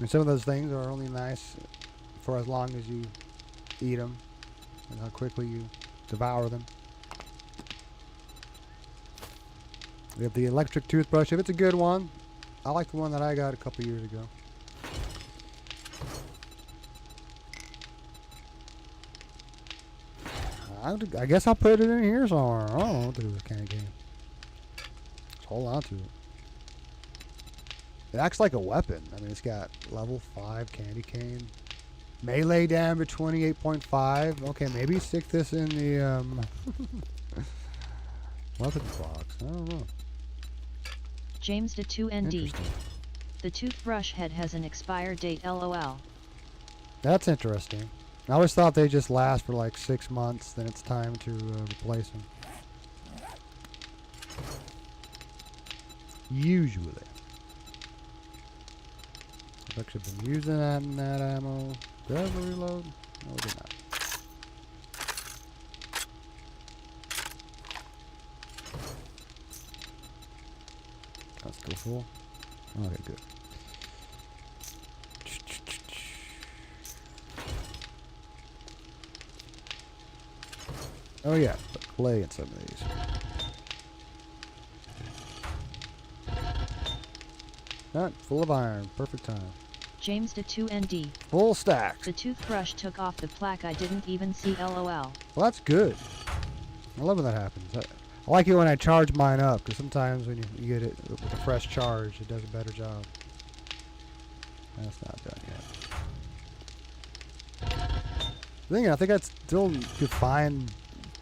[SPEAKER 1] mean, some of those things are only nice for as long as you eat them and how quickly you devour them. We have the electric toothbrush. If it's a good one, I like the one that I got a couple years ago. I guess I'll put it in here somewhere. I don't know what to do with candy cane. Just hold on to it. It acts like a weapon. I mean, it's got level 5 candy cane. Melee damage 28.5. Okay, maybe stick this in the weapons box. I don't know.
[SPEAKER 2] James the 2ND.
[SPEAKER 1] Interesting.
[SPEAKER 2] The toothbrush head has an expire date LOL.
[SPEAKER 1] That's interesting. I always thought they just last for like 6 months, then it's time to replace them. Usually. I've actually been using that in that ammo. Did I ever reload? No, I did not. That's still full. Okay, good. Oh yeah, put clay in some of these. Alright, full of iron. Perfect time.
[SPEAKER 2] James the 2ND.
[SPEAKER 1] Full stacks.
[SPEAKER 2] The toothbrush took off the plaque. I didn't even see LOL.
[SPEAKER 1] Well, that's good. I love when that happens. I like it when I charge mine up, because sometimes when you get it with a fresh charge, it does a better job. That's not done yet. I think I still could find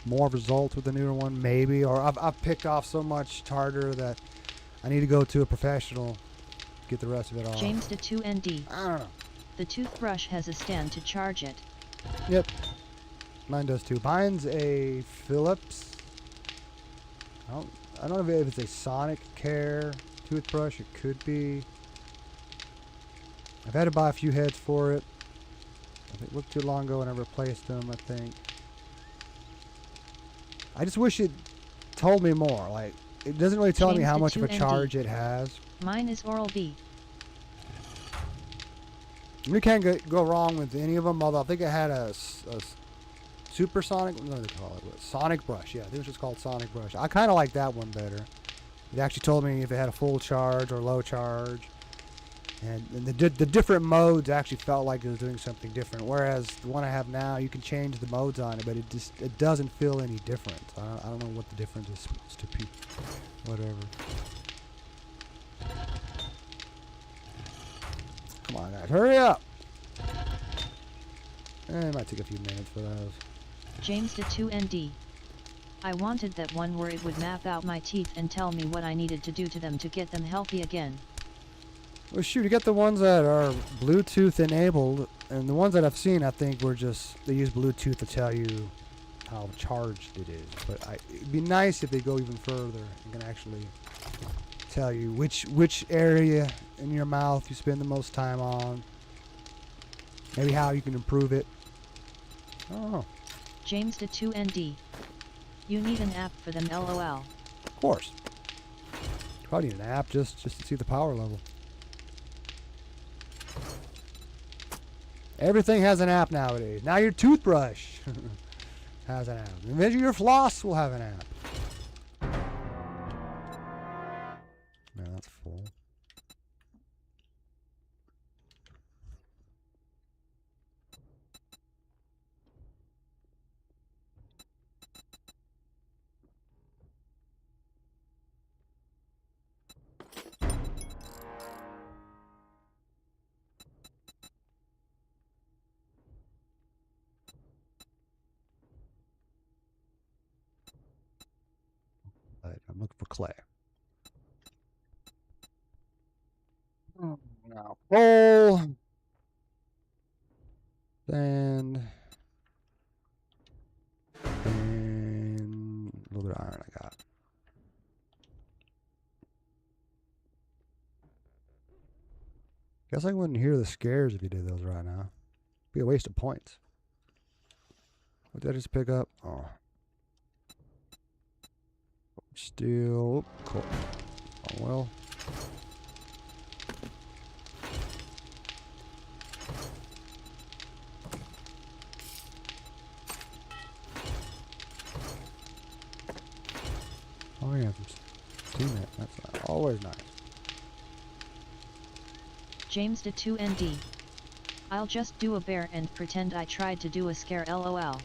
[SPEAKER 1] more results with the newer one, maybe. Or I've picked off so much tartar that I need to go to a professional to get the rest of it off.
[SPEAKER 2] James to 2ND.
[SPEAKER 1] I don't know.
[SPEAKER 2] The toothbrush has a stand to charge it.
[SPEAKER 1] Yep. Mine does too. Mine's a Philips. I don't know if it's a Sonic Care toothbrush. It could be. I've had to buy a few heads for it. It looked too long ago and I replaced them, I think. I just wish it told me more. Like, it doesn't really tell me how much of a charge it has.
[SPEAKER 2] Mine is Oral-B.
[SPEAKER 1] You can't go wrong with any of them, although I think it had a supersonic, what do they call it? Sonic brush, yeah. I think it was just called Sonic brush. I kind of like that one better. It actually told me if it had a full charge or low charge. And the different modes actually felt like it was doing something different. Whereas the one I have now, you can change the modes on it, but it doesn't feel any different. I don't know what the difference is supposed to be. Whatever. Come on, guys, hurry up! It might take a few minutes for those.
[SPEAKER 2] James to 2ND. I wanted that one where it would map out my teeth and tell me what I needed to do to them to get them healthy again.
[SPEAKER 1] Well, shoot, you get the ones that are Bluetooth enabled, and the ones that I've seen, I think, were just, they use Bluetooth to tell you how charged it is. But it'd be nice if they go even further and can actually tell you which area in your mouth you spend the most time on. Maybe how you can improve it. I don't know.
[SPEAKER 2] James to 2ND. You need an app for them, LOL.
[SPEAKER 1] Of course. Probably need an app just to see the power level. Everything has an app nowadays. Now your toothbrush has an app. Eventually your floss will have an app. Man, that's full. I'm looking for clay. Now, coal. Sand. And a little bit of iron I got. Guess I wouldn't hear the scares if you did those right now. Be a waste of points. What did I just pick up? Oh. Steel. Cool. Oh well. Oh yeah, seen it. That's always nice.
[SPEAKER 2] James to 2ND. I'll just do a bear and pretend I tried to do a scare, LOL.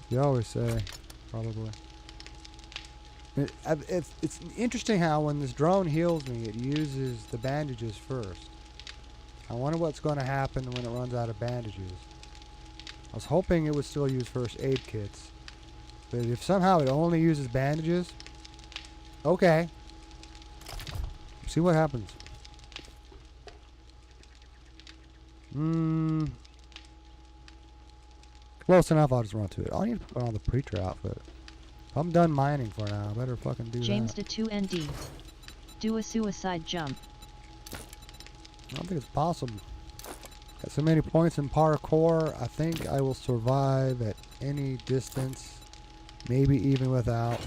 [SPEAKER 1] You always say, probably. It's interesting how when this drone heals me, it uses the bandages first. I wonder what's going to happen when it runs out of bandages. I was hoping it would still use first aid kits. But if somehow it only uses bandages, okay. See what happens. Close enough, I'll just run to it. I need to put on the preacher outfit. I'm done mining for now. I better fucking do
[SPEAKER 2] James
[SPEAKER 1] that.
[SPEAKER 2] to 2ND. Do a suicide jump.
[SPEAKER 1] I don't think it's possible. Got so many points in parkour, I think I will survive at any distance. Maybe even without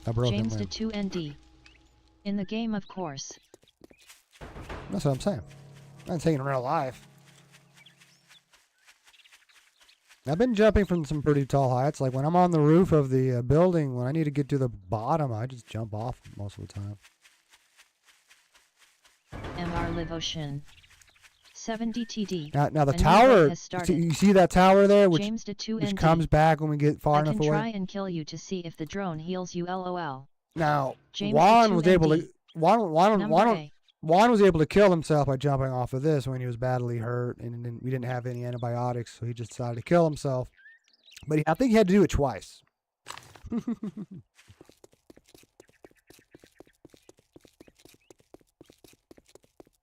[SPEAKER 1] a broken
[SPEAKER 2] James
[SPEAKER 1] limb.
[SPEAKER 2] to 2ND. In the game, of course.
[SPEAKER 1] That's what I'm saying. I'm not saying in real life. I've been jumping from some pretty tall heights. Like when I'm on the roof of the building, when I need to get to the bottom, I just jump off most of the time.
[SPEAKER 2] MR Live Ocean. 70 TD.
[SPEAKER 1] Now the tower, you see that tower there, which comes back when we get far enough away?
[SPEAKER 2] I can try and kill you to see if the drone heals you, LOL.
[SPEAKER 1] Now,
[SPEAKER 2] James
[SPEAKER 1] Juan was able to... Juan Juan was able to kill himself by jumping off of this when he was badly hurt, and then we didn't have any antibiotics, so he just decided to kill himself. But I think he had to do it twice.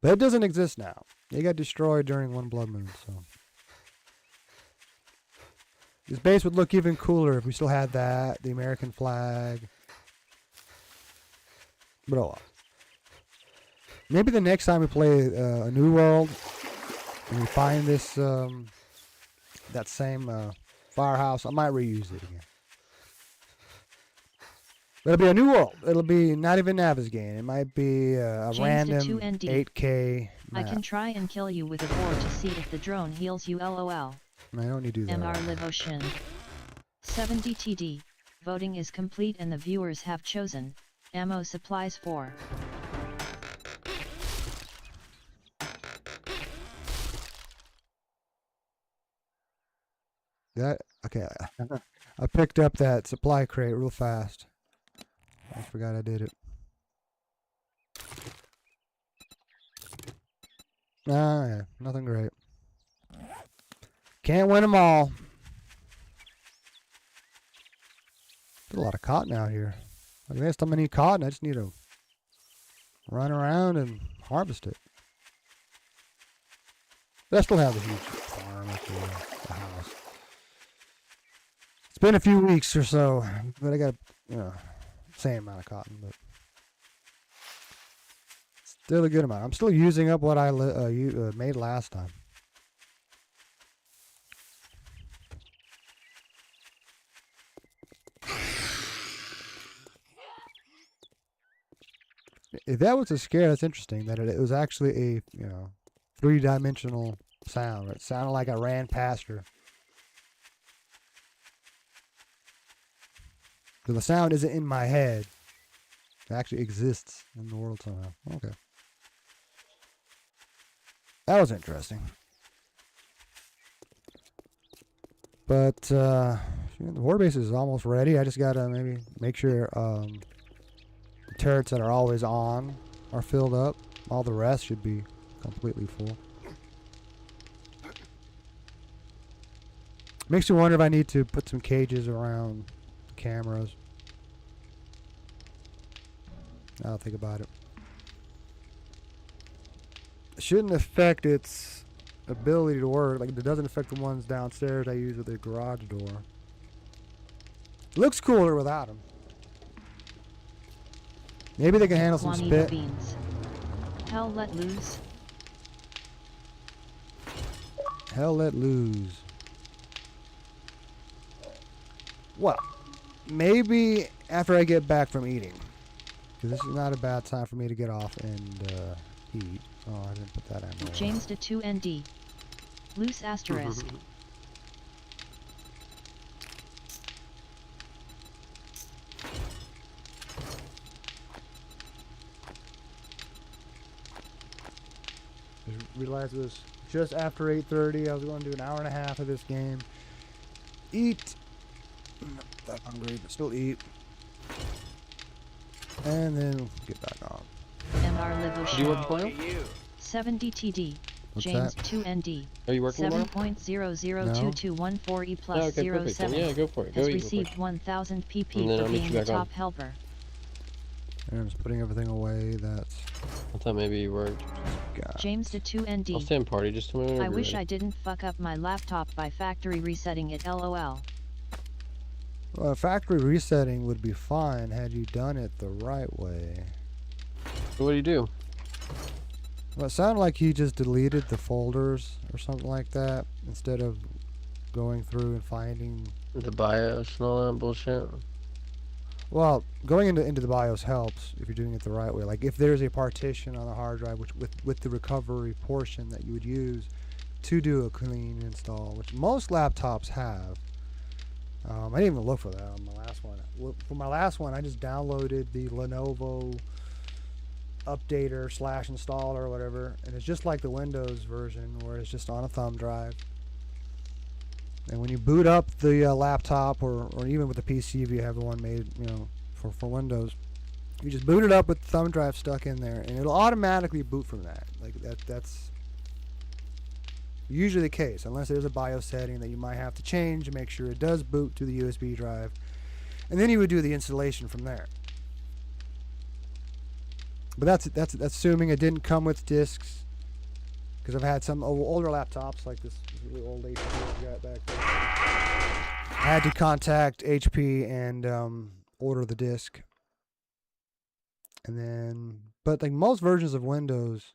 [SPEAKER 1] But it doesn't exist now. It got destroyed during one blood moon, so. This base would look even cooler if we still had that, the American flag. But oh well. Maybe the next time we play a new world, and we find this, that same firehouse, I might reuse it again. But it'll be a new world. It'll be not even Navezgane. It might be a random 8K map.
[SPEAKER 2] I can try and kill you with a boar to see if the drone heals you, lol.
[SPEAKER 1] I don't need to do that.
[SPEAKER 2] MR Live Ocean. 70 TD. Voting is complete and the viewers have chosen. Ammo supplies 4.
[SPEAKER 1] That okay. I picked up that supply crate real fast. I forgot I did it. Ah, yeah, nothing great. Can't win them all. There's a lot of cotton out here. Like next time I need cotton, I just need to run around and harvest it. But I still have a huge farm at the house. It's been a few weeks or so, but I got, same amount of cotton, but still a good amount. I'm still using up what I made last time. If that was a scare, that's interesting. That it was actually a three-dimensional sound. It sounded like I ran past her. So the sound isn't in my head. It actually exists in the world somehow. Okay. That was interesting. But the war base is almost ready. I just gotta maybe make sure the turrets that are always on are filled up. All the rest should be completely full. Makes me wonder if I need to put some cages around cameras. I'll think about it. It shouldn't affect its ability to work. Like, it doesn't affect the ones downstairs I use with the garage door. It looks cooler without them. Maybe they can handle some spit.
[SPEAKER 2] Beans. Hell let loose.
[SPEAKER 1] Hell let loose. Well, maybe after I get back from eating. Because this is not a bad time for me to get off and eat. Oh, I didn't put that in.
[SPEAKER 2] James to 2ND. Loose asterisk.
[SPEAKER 1] Just realized it was just after 8:30. I was going to do an hour and a half of this game. Eat. Not that hungry, but still eat. And then get back on.
[SPEAKER 2] MR Live
[SPEAKER 3] Do you work
[SPEAKER 2] Ocean.
[SPEAKER 3] tomorrow?
[SPEAKER 2] 70 TD.
[SPEAKER 1] What's
[SPEAKER 2] James
[SPEAKER 1] that?
[SPEAKER 2] 2ND.
[SPEAKER 3] Are you working tomorrow?
[SPEAKER 2] 7.002214E plus
[SPEAKER 3] Okay, perfect.
[SPEAKER 2] 07
[SPEAKER 3] Then yeah, go for it. Go
[SPEAKER 2] has
[SPEAKER 3] eat real
[SPEAKER 2] received
[SPEAKER 3] quick.
[SPEAKER 2] 1000 PP
[SPEAKER 3] And then
[SPEAKER 2] for
[SPEAKER 3] I'll meet
[SPEAKER 2] being
[SPEAKER 3] you
[SPEAKER 2] the
[SPEAKER 3] back on.
[SPEAKER 2] top helper.
[SPEAKER 1] And I'm just putting everything away. That's
[SPEAKER 3] I thought maybe you worked.
[SPEAKER 1] got.
[SPEAKER 2] James to
[SPEAKER 3] I'll
[SPEAKER 2] 2ND.
[SPEAKER 3] stay in party just to remember.
[SPEAKER 2] I wish I didn't fuck up my laptop by factory resetting it, lol.
[SPEAKER 1] Well, factory resetting would be fine had you done it the right way.
[SPEAKER 3] So what do you do?
[SPEAKER 1] Well, it sounded like he just deleted the folders or something like that instead of going through and finding.
[SPEAKER 3] The BIOS and all that bullshit?
[SPEAKER 1] Well, going into the BIOS helps if you're doing it the right way. Like if there's a partition on the hard drive, which with the recovery portion that you would use to do a clean install, which most laptops have. I didn't even look for that on my last one. For my last one, I just downloaded the Lenovo updater / installer or whatever, and it's just like the Windows version where it's just on a thumb drive. And when you boot up the laptop or even with the PC if you have the one made for Windows, You just boot it up with the thumb drive stuck in there, and it'll automatically boot from that. Like that's usually the case, unless there's a BIOS setting that you might have to change to make sure it does boot to the USB drive. And then you would do the installation from there. But that's assuming it didn't come with discs, because I've had some older laptops like this really old HP I got back there. I had to contact HP and order the disc. And then, but like most versions of Windows,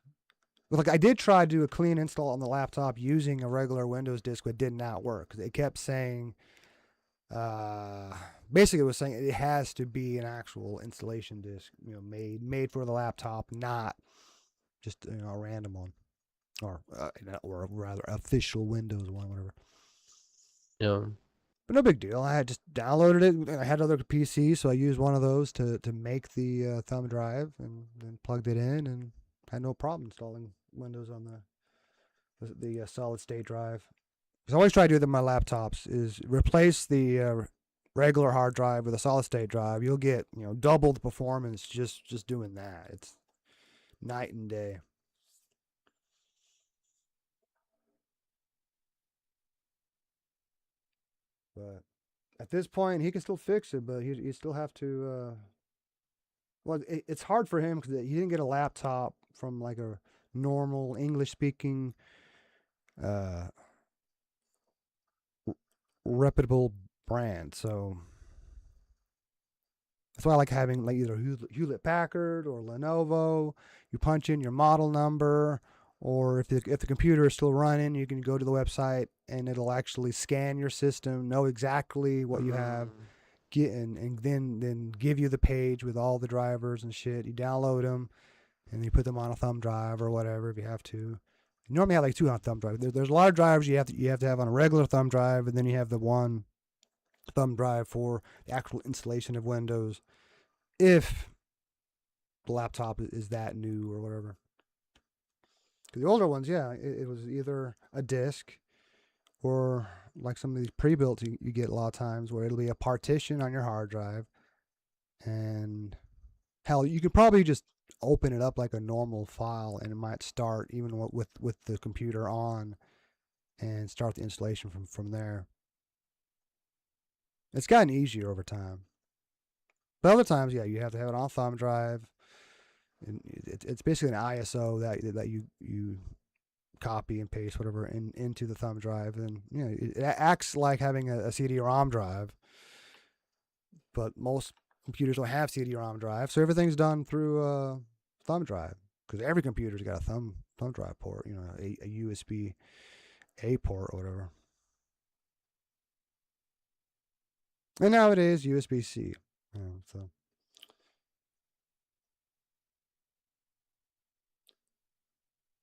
[SPEAKER 1] like I did try to do a clean install on the laptop using a regular Windows disk, but it did not work. It kept saying, basically it was saying it has to be an actual installation disk, made for the laptop, not just a random one, or rather official Windows one, whatever.
[SPEAKER 3] Yeah.
[SPEAKER 1] But no big deal. I had just downloaded it, and I had other PCs, so I used one of those to make the thumb drive, and then plugged it in, and had no problem installing Windows on the solid state drive. Because I always try to do that on my laptops is replace the regular hard drive with a solid state drive. You'll get double the performance just doing that. It's night and day. But at this point, he can still fix it, but he still have to. Well, it's hard for him because he didn't get a laptop from like a normal English-speaking, reputable brand. So that's why I like having like either Hewlett Packard or Lenovo. You punch in your model number, or if the computer is still running, you can go to the website and it'll actually scan your system, know exactly what you have, and then give you the page with all the drivers and shit. You download them, and you put them on a thumb drive or whatever if you have to. You normally have like 2 on thumb drive. There's a lot of drivers you have to have on a regular thumb drive, and then you have the one thumb drive for the actual installation of Windows, if the laptop is that new or whatever. The older ones, yeah, it was either a disk or like some of these pre-built you get a lot of times where it'll be a partition on your hard drive. And hell, you could probably just open it up like a normal file and it might start even with the computer on and start the installation from there. It's gotten easier over time. But other times, yeah, you have to have it on thumb drive. And it's basically an ISO that you copy and paste whatever into the thumb drive, and it acts like having a CD-ROM drive. But most computers don't have CD-ROM drive, so everything's done through a thumb drive because every computer's got a thumb drive port, a USB A port or whatever. And nowadays USB-C. So.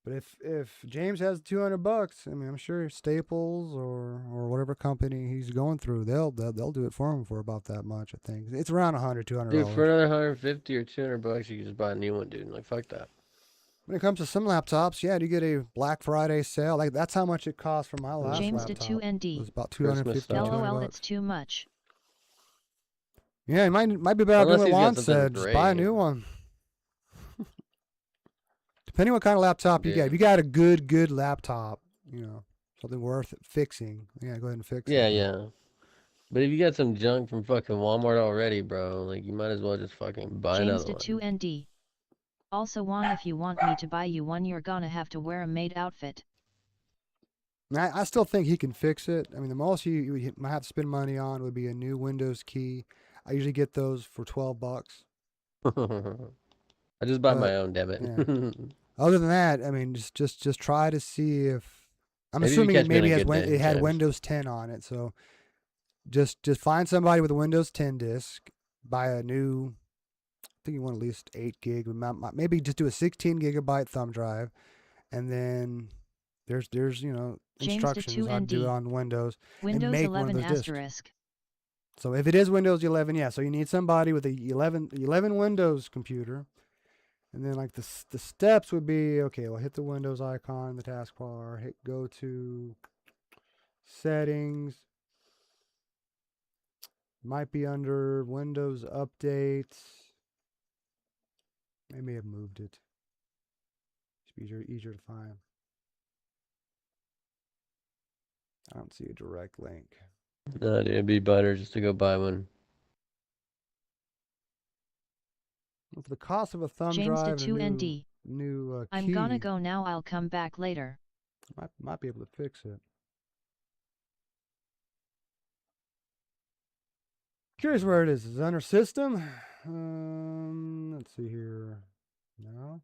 [SPEAKER 1] But if James has $200, I mean, I'm sure Staples or whatever company he's going through, they'll do it for him for about that much. I think it's around $100, $200.
[SPEAKER 3] Dude, for another $150 or $200, you can just buy a new one, dude. Like, fuck that.
[SPEAKER 1] When it comes to some laptops, yeah, you get a Black Friday sale. Like that's how much it cost for my last
[SPEAKER 2] James
[SPEAKER 1] laptop.
[SPEAKER 2] to 2ND.
[SPEAKER 1] It was about $250.
[SPEAKER 2] LOL, it's too much.
[SPEAKER 1] Yeah, it might be better
[SPEAKER 3] Unless
[SPEAKER 1] doing what
[SPEAKER 3] he's got
[SPEAKER 1] Juan
[SPEAKER 3] something
[SPEAKER 1] said. Just buy a
[SPEAKER 3] great.
[SPEAKER 1] new one. Depending what kind of laptop you
[SPEAKER 3] Yeah.
[SPEAKER 1] get. If you got a good laptop, something worth fixing, yeah, go ahead and fix it.
[SPEAKER 3] Yeah. But if you got some junk from fucking Walmart already, bro, like you might as well just fucking buy
[SPEAKER 2] James
[SPEAKER 3] another
[SPEAKER 2] to
[SPEAKER 3] one.
[SPEAKER 2] 2ND. Also, Juan, if you want me to buy you one, you're gonna have to wear a maid outfit.
[SPEAKER 1] I still think he can fix it. I mean, the most you might have to spend money on would be a new Windows key. I usually get those for $12.
[SPEAKER 3] I just buy my own, damn it.
[SPEAKER 1] Yeah. Other than that, I mean, just try to see if. I'm
[SPEAKER 3] Maybe if you
[SPEAKER 1] assuming
[SPEAKER 3] catch
[SPEAKER 1] it
[SPEAKER 3] me on a
[SPEAKER 1] maybe
[SPEAKER 3] good day,
[SPEAKER 1] it had
[SPEAKER 3] James.
[SPEAKER 1] Windows 10 on it, so just find somebody with a Windows 10 disk, buy a new. I think you want at least 8 gig, maybe just do a 16 gigabyte thumb drive, and then there's
[SPEAKER 2] James to
[SPEAKER 1] instructions on how to do it
[SPEAKER 2] 2ND.
[SPEAKER 1] on Windows.
[SPEAKER 2] Windows
[SPEAKER 1] make one of
[SPEAKER 2] 11
[SPEAKER 1] those disks.
[SPEAKER 2] asterisk.
[SPEAKER 1] So if it is Windows 11, yeah, so you need somebody with a 11 Windows computer. And then like the steps would be, okay, well, hit the Windows icon, the taskbar, hit go to settings. Might be under Windows updates. They may have moved it. It's easier to find. I don't see a direct link.
[SPEAKER 3] No, dude, it'd be better just to go buy one.
[SPEAKER 1] Well, for the cost of a thumb
[SPEAKER 2] James
[SPEAKER 1] drive
[SPEAKER 2] to
[SPEAKER 1] and a
[SPEAKER 2] 2ND.
[SPEAKER 1] new
[SPEAKER 2] I'm
[SPEAKER 1] key,
[SPEAKER 2] gonna go now, I'll come back later.
[SPEAKER 1] might be able to fix it. Curious where it is. Is it under system? Let's see here. No.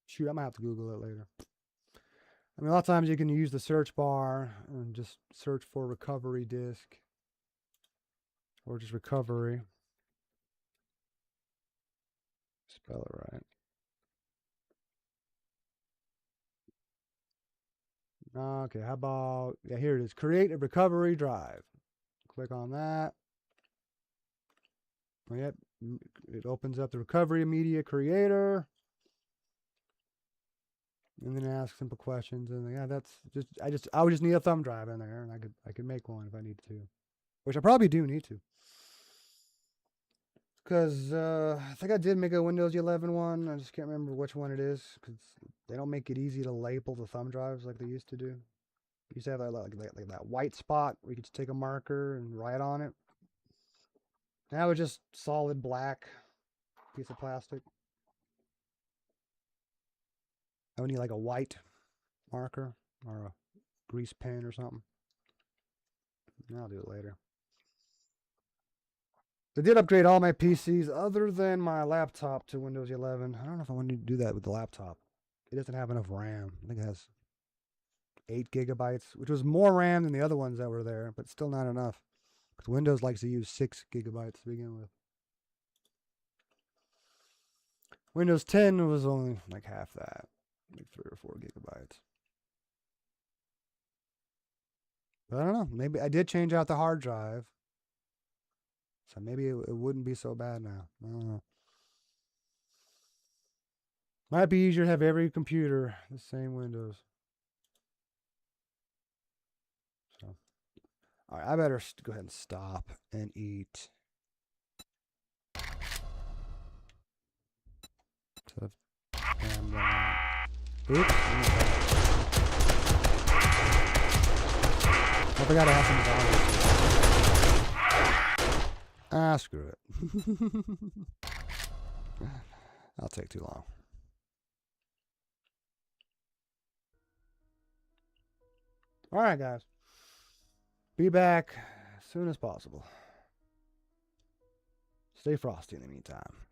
[SPEAKER 1] Shoot, I might have to Google it later. I mean, a lot of times you can use the search bar and just search for recovery disk or just recovery. Spell it right. Okay, how about, yeah, here it is. Create a recovery drive. Click on that. Oh, yep, it opens up the recovery media creator. And then ask simple questions, and yeah, that's just I would just need a thumb drive in there, and I could make one if I needed to, which I probably do need to, because I think I did make a Windows 11 one. I just can't remember which one it is, because they don't make it easy to label the thumb drives like they used to do. You used to have like that white spot where you could just take a marker and write on it. Now it's just solid black piece of plastic. I would need like a white marker or a grease pen or something. I'll do it later. I did upgrade all my PCs other than my laptop to Windows 11. I don't know if I want to do that with the laptop. It doesn't have enough RAM. I think it has 8 gigabytes, which was more RAM than the other ones that were there, but still not enough. Because Windows likes to use 6 gigabytes to begin with. Windows 10 was only like half that, like 3 or 4 gigabytes. But I don't know. Maybe I did change out the hard drive. So maybe it wouldn't be so bad now. I don't know. Might be easier to have every computer the same Windows. So, all right, I better go ahead and stop and eat. So, oops. I forgot to have some volume. Screw it. I'll take too long. All right, guys. Be back as soon as possible. Stay frosty in the meantime.